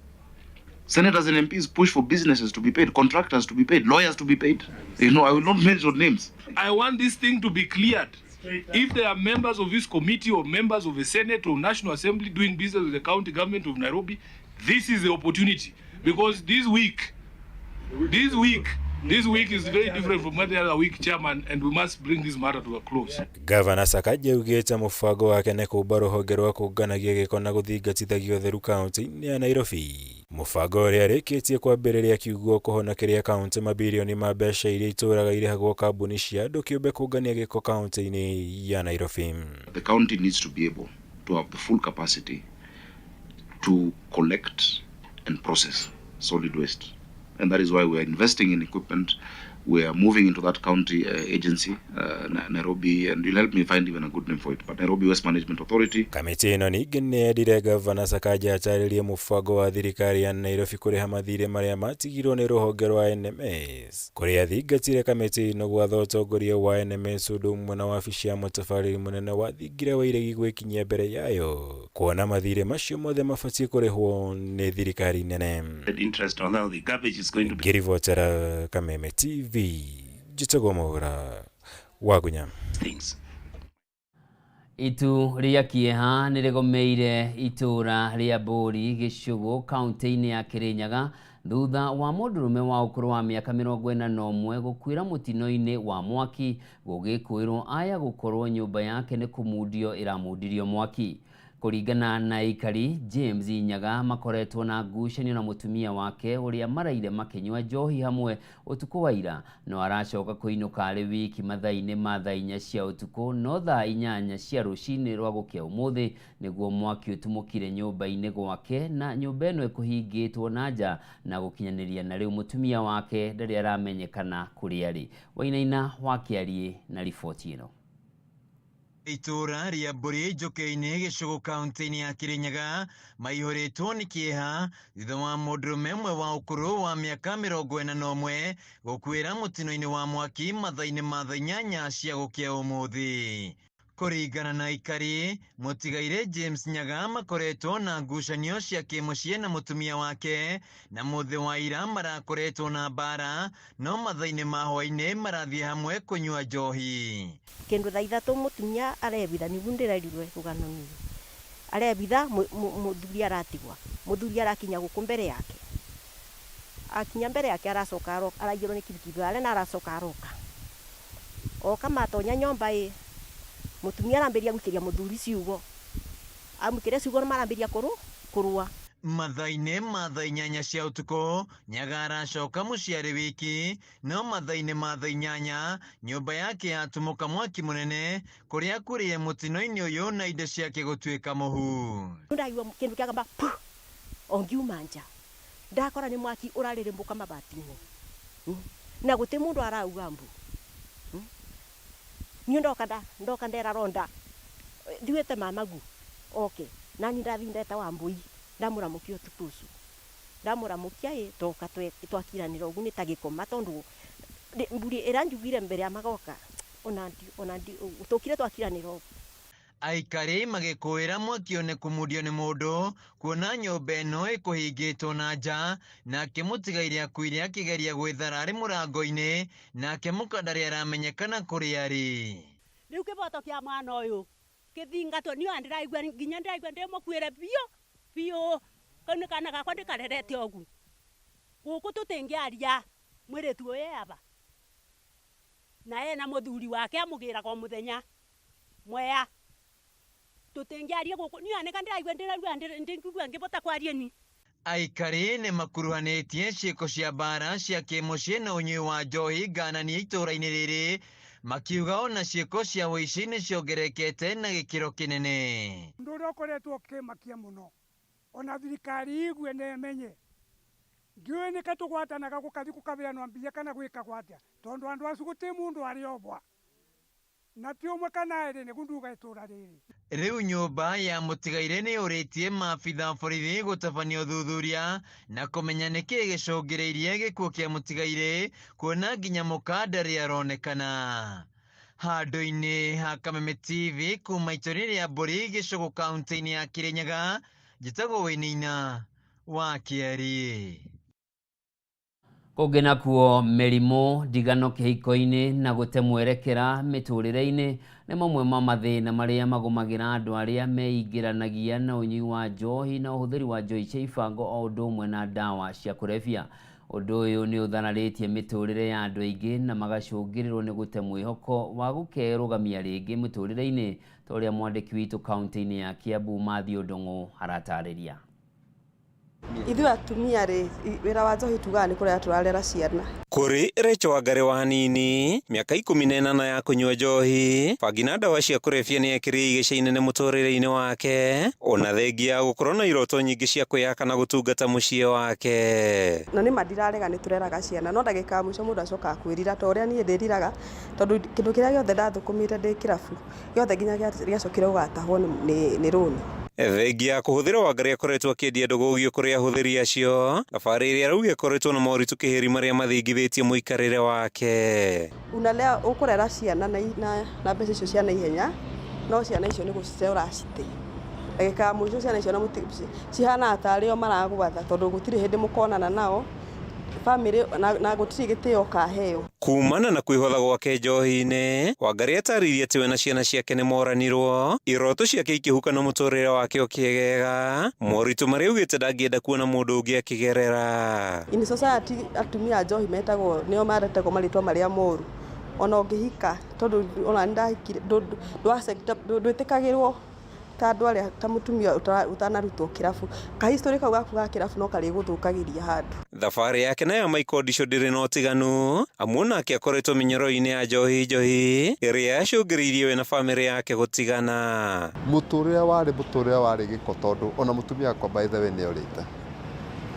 Senators and MPs push for businesses to be paid, contractors to be paid, lawyers to be paid. You know, I will not mention names.
I want this thing to be cleared. If there are members of this committee or members of the Senate or National Assembly doing business with the county government of Nairobi, this is the opportunity. Because this week is very different from any other week, Chairman, and we must bring this matter to a close.
Gavana Sakaja ugĩte mũbango wake nĩ kũmba rũhonge rwa kũnganagia gĩko na gũthingatithagio ũtheru kaunti-inĩ ya Nairobi. Mũbango ũrĩa arĩkĩtie kwambĩrĩria kiugo kũhonokeria kaunti mabilioni ma mbeca iria itũraga irĩhagwo kambuni cia andũ kĩũmbe kũngania gĩko kaunti-inĩ ya Nairobi.
The county needs to be able to have the full capacity to collect and process solid waste. And that is why we are investing in equipment. We are moving into that county agency, Nairobi, and you'll help me find even a good name for it, but Nairobi Waste Management Authority. Kamĩtĩ ĩno ningĩ nĩyendire Gavana Sakaja atarĩrie mũbango wa thirikari ya Nairobi kũrĩha mathirĩ marĩa matigirwo nĩ rũhonge rwa NMS. Kũrĩa thingatire kamĩtĩ ĩno gwatha ũtongoria wa NMS ũndũ ũmwe na wabici ya mũtabarĩri mũnene wa thingira wa iregi gwĩkinyia mbere yayo. Kuona mathirĩ macio mothe mabatiĩ kũrĩhwo nĩ thirikari nene.
The interest on all the garbage is going to be...
Ngĩribotera Kameme TV. Jitagwo Mwaura Wagunya.
Itu ria kieha nirigomeire itura ria Bori Gĩcũgũ kaunti-inĩ ya Kirinyaga thutha wa mũndũrũme wa ũkũrũ wa mĩaka 41 gũkuĩra mũtino-inĩ wa mwaki gũgĩkwĩrwo aya gũkorwo nyũmba yake nĩ kũmundio ĩramundirio mwaki. Kũringana na ikari James Nyaga makoretwo na ngucanio na mũtumia wake ũrĩa maraire makĩnyua njohi hamwe ũtukũ wa ira no aracoka kũinũka arĩ wiki mathaa-inĩ ma thaa 4 cia ũtukũ no thaa 8 cia rũcinĩ rwa gũkĩa ũmũthĩ nĩguo mwaki ũtumũkire nyũmba-inĩ gwake na nyũmba ĩno ĩkũhingĩtwo na nja na gũkinyanĩria na rĩu mũtumia wake ndarĩ aramenyekana kũrĩa arĩ. Wainaina wakĩarie na riboti ĩno.
Itura ria Bori Njoke-inĩ Gĩcũgũ kaunti-inĩ ya Kirinyaga maihũrĩtwo nĩ kĩeha thutha wa mũndũrũme ũmwe wa ũkũrũ wa mĩaka 41 gũkuĩra mũtino-inĩ wa mwaki mathaa-inĩ ma thaa 8 cia gũkĩa ũmũthĩ. Kũringana na ikari mũtigaire James Nyaga makoretwo na ngucanio cia kĩmũciĩ na mũtumia wake na mũthĩ wa ira marakoretwo na mbara no mathaa-inĩ ma hwainĩ marathiĩ hamwe kũnyua njohi.
Kĩndũ thaa 3 mũtumia arebitha nĩguo ndĩrerirwe rũgano niĩ arebitha mũthuri aratigwa mũthuri arakinya gũkũ mbere yake akinya mbere yake aracoka aroka araigĩrwo nĩ kirikithi arĩa na aracoka aroka oka matonya nyomba mutumia arambiria gũikĩria mũthuri ciugo amũkĩre ciugo no marambiria kũrũa.
Mathaa-inĩ ma thaa 8 cia ũtukũ Nyaga aracoka mũciĩ arĩ wiki no mathaa-inĩ ma thaa 8 nyũmba yake yatumũka mwaki mũnene kũrĩa kũrĩe mũtino-inĩ ũyũ na indo ciake gũtuĩka mũhu.
Ndaigua kĩndũ kĩagamba ongiuma nja ndakora nĩ mwaki ũrarĩrĩmbũka mabati-inĩ na gũtĩ mũndũ arauga mbu niĩ ndoka ndera ronda ndiwĩte mamagu okay nani ndathi ndeta wa mbui ndamũramũkia ũtukũ ũcio ndamũramũkia toka twakiranĩra ũguo nĩ ta gĩkoma tondũ mburi ĩranjugire mbere ya magoka ona tũkire twakiranĩra ũguo.
Aikari magĩkũĩra mwaki one kũmundio nĩ mũndũ kuona nyũmba ĩno ĩkũhingĩtwo na nja nake mũtigaire akuire akĩgeria gwĩthara arĩ mũrango-inĩ nake mũkandarĩ aramenyekana kũrĩa arĩ.
Rĩu kĩboto kĩa mwana ũyũ kĩthingatwo niĩ ndĩraigua nginya ndĩraigua ndĩmũkuĩre biũ kau nĩ kana gakwa ndĩkarerete ũguo gũkũ tũtingĩaria mwĩrĩtu ũyũ aba na ena mũthuri wake amũgĩraga o mũthenya mwea tutingiarie guku ni aneka ndiraigua ndiraigua ngibota kwaria ni
aikari nĩ makuruhanĩtie ciĩko cia mbara cia kĩmũciĩ na ũnyui wa njohi ngananie itũũra-inĩ rĩrĩ, makiuga ona ciĩko cia ũici nĩ ciongerekete na gĩkĩro kĩnene.
Ũndũ ũrĩa ũkoretwo ũkĩmakia mũno, ona thirikari igue na ĩmenye ndiũĩ nĩka tũgwatanaga gũkathi gũkabeanwo mbia kana gwĩkagwo atĩa, tondũ andũ acio gũtirĩ mũndũ arĩ obwa na ti ũmwe kana erĩ nĩguo nduga itũũra rĩrĩ.
Rĩu nyũmba ya mũtigaire nĩ yũrĩtie maabitha borithi gũtabania ũthuthuria na kũmenya nĩkĩĩ gĩcũngĩrĩirie gĩkuũ kĩa mũtigaire, kuona nginya mũka ndarĩ aronekana. Handũ-inĩ ha Kameme TV kuma itũũra rĩa Mbũri Gĩcũgũ kaunti-inĩ ya Kĩrĩnyaga, njĩtagwo Wĩnĩina wa Kĩarĩ.
Kũngĩ nakuo mĩrimũ, ndigano kĩhiko-inĩ na gũte mwerekera mĩtũrĩre-inĩ nĩ mamwe ma mathĩna marĩa magũmagĩra andũ arĩa meingĩranagia na ũnyui wa njohi na ũhũthĩri wa njohi cia ibango o ũndũ ũmwe na ndawa cia kũrebia. Ũndũ ũyũ nĩ ũthararĩtie mĩtũrĩre ya andũ aingĩ na magacũngĩrĩrwo nĩ gũte mwĩhoko wa gũkerũgamia rĩngĩ mĩtũrĩre-inĩ, ta ũrĩa mwandĩki witũ kaunti-inĩ ya Kiambu Mathew Ndung'u aratarĩria.
Ithuĩ atumia rĩ, wĩra wa njohi tugaga nĩ kũrĩa tũrarera ciana.
Kũrĩ Rachel Wangari wa hanini, mĩaka 18 ya kũnyua njohi, bangi na ndawa cia kũrebia nĩ ekĩrĩire igĩca inene mũtũrĩre-inĩ wake, ona thengia ya gũkorwo na iroto nyingĩ cia kwĩyaka na gũtungata mũciĩ wake.
Na nĩ mandirarega nĩ tũreraga ciana, no ndagĩka ya mũico mũndũ acokaga kwĩrira ta ũrĩa niĩ ndĩriraga, tondũ kĩndũ kĩrĩa gĩothe ndathũkũmĩte ndĩ kĩrabu gĩothe nginya gĩacokire gũgatahwo nĩ rũni.
Thengia ya kũhũthĩra Wangari akoretwo akĩendia ndũgũgio kũrĩ ahũthĩri acio, thabarĩ ĩrĩa arauga ĩkoretwo na moritũ kĩhĩri marĩa mathingithĩtie mũikarĩre wake.
Unalea ũkũrera ciana na mbeca icio cia naihenya, no ciana icio nĩ gũcite ũracite. Ndagĩka ya mũico ciana icio cihana ta arĩo maragwatha, tondũ gũtirĩ hĩndĩ mũkonana nao family na gũtirĩ gĩtĩo kaheo.
Kumana na kwĩhotha gwake njohi-inĩ, Wangari atarĩirie atĩ we na ciana ciake nĩ moranirwo, iroto ciake ikĩhuka na mũtũrĩre wake ũkĩegega, moritũ marĩa augĩte ndangĩenda kuona mũndũ ũngĩ akĩgerera.
In society atumia njohi metagwo nĩo maretagwo marĩtwa marĩa moru, ona ũngĩhika tondũ ona ndahikire ndwĩtĩkagĩrwo ta andũ arĩa ta mũtumia ũtanarutwo kĩrabu. Kahistorĩ kau gaku ga kĩrabu no karĩ gũthũkagĩria handũ.
Thabarĩ yake na ya Michael Ndisho ndĩrĩ na ũtiganu, amu nake akoretwo mĩnyoro-inĩ ya njohi ĩrĩa yacũngĩrĩirie we na bamĩrĩ yake gũtigana.
Mũtũrĩre warĩ gĩko tondũ ona mũtumia wakwa by the way nĩorĩte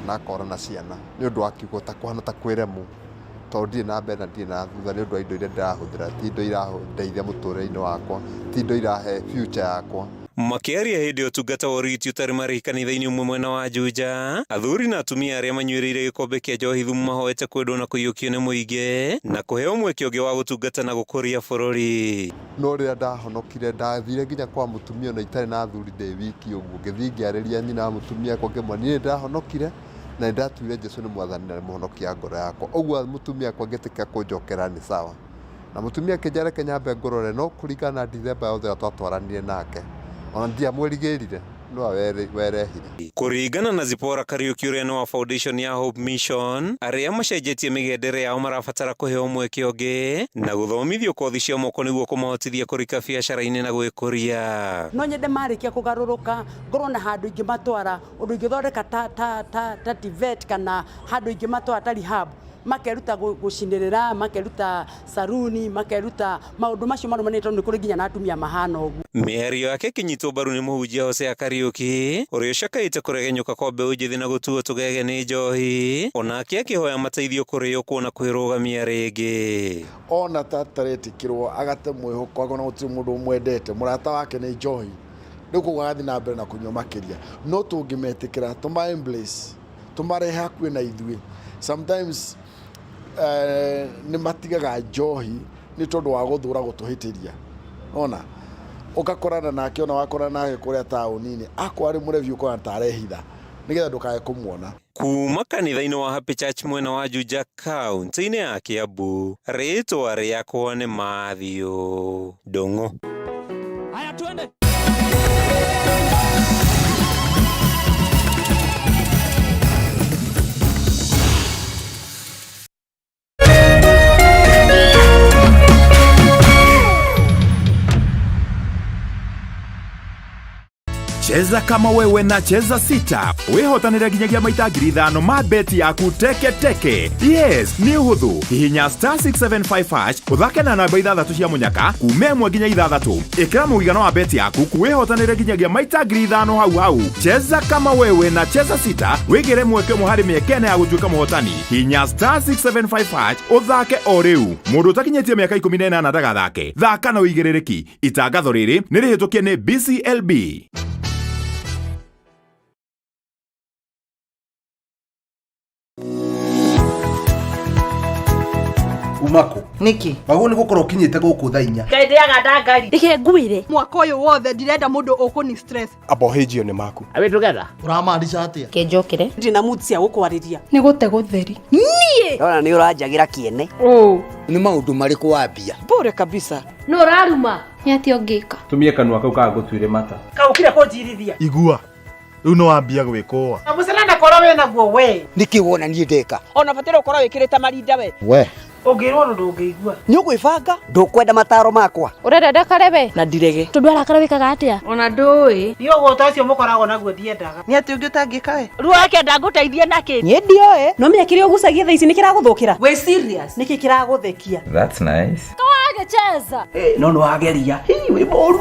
na akora na ciana nĩ ũndũ wa kiugo ta kũhana ta kwĩremwo, tondũ ndirĩ na mbere na ndirĩ na thutha nĩ ũndũ wa indo iria ndĩrahũthĩra, ti indo irandeithia mũtũrĩre-inĩ wakwa, ti indo irahe future yakwa. Makĩaria hĩndĩ ya ũtungata wa ũrigiti ũtarĩ marĩhi kanitha-inĩ ũmwe mwena wa Juja, athuri na atumia arĩa manyuĩrĩire gĩkombe kĩa njohi thumu mahoete kwendwo na kũiyũkio nĩ mũingĩ na kũheo mweke ũngĩ wa gũtungata na gũkũria bũrũri. No rĩrĩa ndahonokire ndathire nginya kwa mũtumia na itarĩ na athuri ndĩ wiki ũguo, ngĩthiĩ ngĩarĩria nyina mũtumia kwa ngĩmwĩra niĩ ndahonokire na ndatuire Jesũ nĩ mwathani na mũhonokia ngoro yakwa. Ũguo mũtumia kwa ngĩtĩka kũnjokera nĩ sawa, na mũtumia akĩnjereke nyambe ngorore no kũringana na Dithemba yothe twatwaranire nake ona ndiamwĩrigĩrire no werehire. Kũringana na Zipporah Kariuki ũrĩa nĩ wa Foundation ya Hope Mission, arĩa macenjetie mĩgendere yao marabatara kũheo mweke ũngĩ na gũthomithio kothi cia moko nĩguo kũmahotithia kũrika biacara-inĩ na gwĩkũria. No nyende marĩkia kũgarũrũka ngorwo na handũ ingĩ matwara ũndũ ingĩthondeka ta TVET kana handũ ingĩ matwara ta rehab, makeruta gũcinĩrĩra, makeruta saruni, makeruta maũndũ macio marumanĩte nĩ kũrĩ nginya na atumia mahana ũguo. Mĩario yake kĩnyitwo mbaru nĩ mũhunjia Hosea Kariuki ũrĩa ũcakaĩte kũregenyũka kwa mbeũ njĩthĩ na gũtuo tũgege nĩ njohi, onake akĩhoya mateithio kũrĩ o kuona kwĩrũgamia rĩngĩ. Ona tatarĩtĩkĩrwo agate mwĩhoko agona gũtirĩ mũndũ ũmwendete, mũrata wake nĩ njohi, rĩu kũguo agathiĩ na mbere na kũnyua makĩria, no tũngĩmetĩkĩra tũma-embrace tũmarehe hakuhĩ na ithuĩ. Sometimes nĩ matigaga njohi nĩ tondũ wa gũthũra gũtũhĩtĩria, ona ũgakorana nake ona wakorana nake kũrĩa taũni-inĩ akwarĩ mũrevi ũkorana tarehitha nĩgetha ndũkae kũmuona. Kuma kanitha-inĩ wa Happy Church mwena wa Juja kaunti-inĩ ya Kiambu, rĩtwa rĩakwa nĩ Mathew Ndung'u. Haya tuende.
Cheza kama wewe na cheza sita. Wihotanire nginyagia maita 5,000 ma beti yaku teke teke. Yes, ni uhuthu. Hihinya *675# uthake na namba 6 cia munyaka kuuma 1 nginya 6. Ikira muigano wa beti yaku kuwihotanire nginyagia maita 5,000 hau. Cheza kama wewe na cheza sita. Wigire mweke muhari miekene ya gutuika muhotani. Hihinya *675# uthake o riu. Mundu utakinyetie miaka 18 ndagathake. Thaka na uigiririki. Itangatho riri ni rihitukie ni BCLB.
Umako niki bago ni gukora ukinyite guku thainya
Kaithiaga ndangari
Dike nguire mwaka uyu wothe ndirenda mundu ukuni stress
abohejio ni maku
Are we together?
Uramaanisha atia
Kenjokire
Ndina mutsia gukwariria
ni gute gutheri nie
Ona ni uranjagira kiene
ni maundu mariku wambia
Bure kabisa
no raruma nyati ongika
tumie kanwa kau ka gutuire mata
Kaukire kunjirithia
igua riu no wambia gwikoa
Amuselana koro we naguo we
niki wona nie ndeka
Ona fatira ukoro wikirite marinda we
we
Ungirwo ndungigua
ni ugwibanga ndukwenda mataro makwa
urenda ndakarebe
na ndirege
tundu arakarabikaga atia ona ndui
Ni ugo ucio mukorago naguo thiendaga
ni ati ungitangika we
Ruo yake ndanguteithia naki
nie ndioe
No miakire ugucagia thaici ni kiraguthukira We serious Niki kiraguthekia
that's nice
kawage cheza
no no ageria hi we moru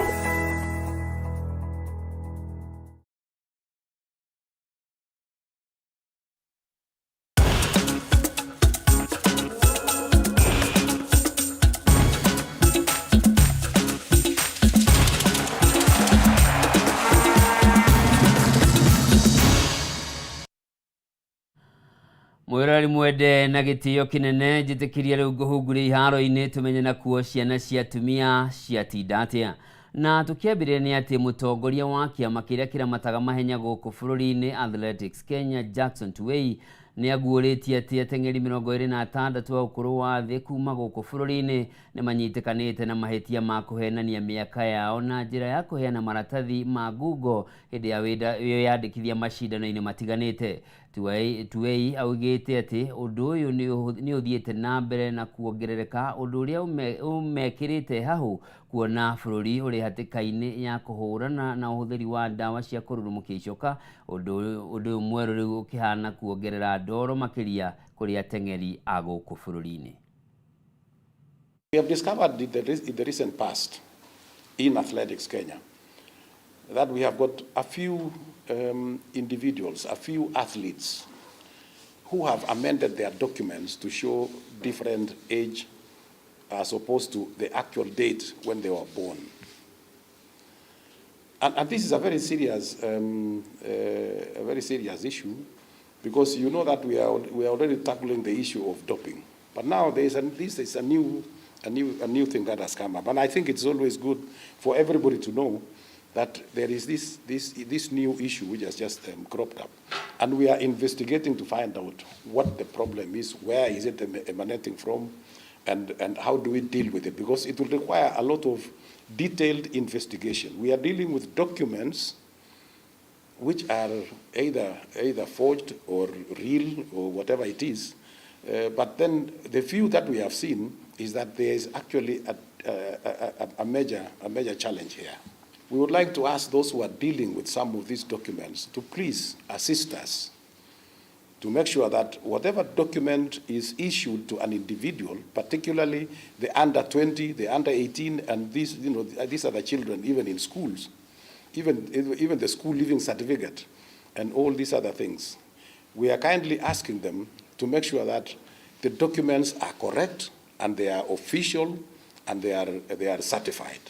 Mwirari mwende na gitio kinene jitikiria riu nguhunguri iharo-ini tumenye na kuo ciana cia tumia cia tindatia na tukiambire ni ati mutongoria wa kiama kiria kiramataga mahenya guku bururi-ini Athletics Kenya Jackson Tuwei ni aguũrĩtie ati ateng'eri 26 wa ukuru wa thĩ kuma guku bururi-ini ni manyitikanite na mahitia ma kuhenania miaka yao na njira ya kuheana maratathi ma Google hindi ya wiyandikithia mashindano-ini matiganite. Tuwei augite ati undu uyu ni uthiete na mbere na kuongerereka undu uria umekirite hahu kuona bururi uri hatikaini ya kuhurana na uhuthiri wa dawa cia kururumukia icoka undu mweru riu ukihana kuongerera ndoro makiria kuri ateng'eri a guku bururi-ini.
We have discovered in the recent past in Athletics Kenya that we have got a few individuals, a few athletes who have amended their documents to show different age as opposed to the actual date when they were born. And this is a very serious issue because you know that we are already tackling the issue of doping. But now this is a new thing that has come up. And I think it's always good for everybody to know that there is this new issue which has just cropped up. And we are investigating to find out what the problem is, where is it emanating from, and how do we deal with it? Because it will require a lot of detailed investigation. We are dealing with documents which are either forged or real or whatever it is. But then the few that we have seen is that there is actually a major challenge here. We would like to ask those who are dealing with some of these documents to please assist us to make sure that whatever document is issued to an individual, particularly the under 20, the under 18, and these are the children even in schools, even the school leaving certificate, and all these other things, we are kindly asking them to make sure that the documents are correct and they are official and they are certified.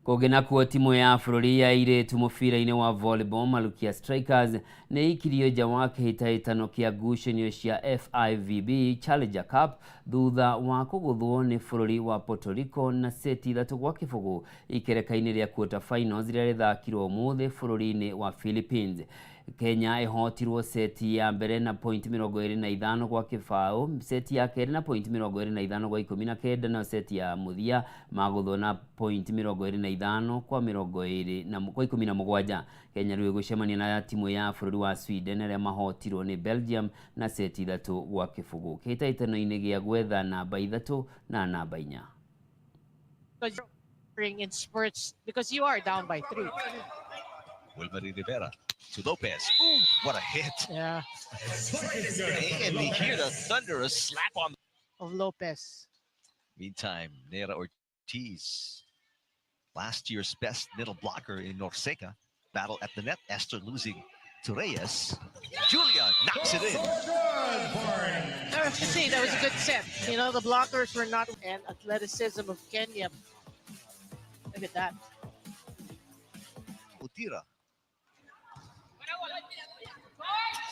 Kugena kuo timu ya bururi ya iritu mubira-ini wa volleyball Malukia Strikers ni ikirio nja wa kihitahitano kia ngucanio cia FIVB Challenger Cup thutha wa kuguthwo ni bururi wa Puerto Rico na seti 3-0 ikereka-ini ria quarter finals riria rithakirwo umuthi bururi-ini wa Philippines. Kenya ihotirwo seti ya mbere na point 25 kwa kibao, seti ya keri na point 25 kwa 19 na seti ya muthia maguthwo na point 25 kwa 17. Kenya riu gucemania na timu ya bururi wa Sweden ria mahotirwo ni Belgium na seti 3-0 kihitahitano-ini gia gwetha namba 3 na namba 4.
in spurts because you are down by 3.
Wilmarie Rivera to Lopez. Ooh, what a hit.
Yeah.
And we hear the thunderous slap on
of Lopez.
Meantime, Nera Ortiz, last year's best middle blocker in Norseca, battle at the net. Esther losing to Reyes. Julia knocks it in.
I have to say, that was a good set. You know, the blockers were not, and athleticism of Kenya. Look at that.
Utira.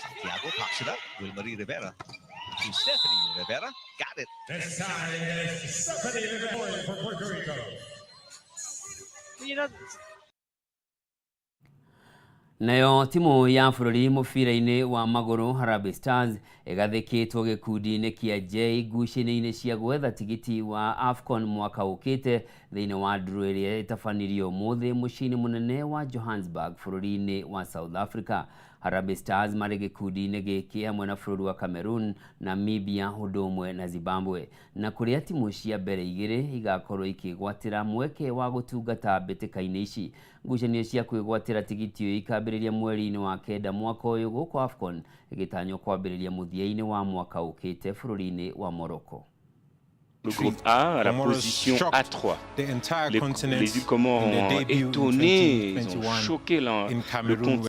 Santiago pops it up. Wilmarie Rivera to Stephanie Rivera. Got it.
This time is Stephanie Rivera for Puerto Rico.
You know,
nayo timu ya bururi mubira-ini wa maguru Harambee Stars igathikitwo gikundi-ini kia J ngucanio-ini cia gwetha tigiti wa AFCON mwaka ukite thiini wa nduru iria itabanirio muthi mucii-ini munene wa Johannesburg bururi-ini wa South Africa. Harambee Stars marĩ gikundi-ini giki hamwe na bururi wa Cameroon, Namibia, Udumwe na Zimbabwe, na kuria timu cia mbere igiri igakorwo ikigwatira mweke wa gutungata mbĩtĩka-inĩ ici. Ngucanio cia kwĩgwatĩra tigiti ũyũ ikambĩrĩria mweri-inĩ wa kenda mwaka ũyũ gũkũ AFCON igĩtanywo kwambĩrĩria mũthia-inĩ wa mwaka ũkĩte bururi-ini wa Morocco.
Le groupe A à la position A3. Les îles Comores ont étonné, ils ont choqué le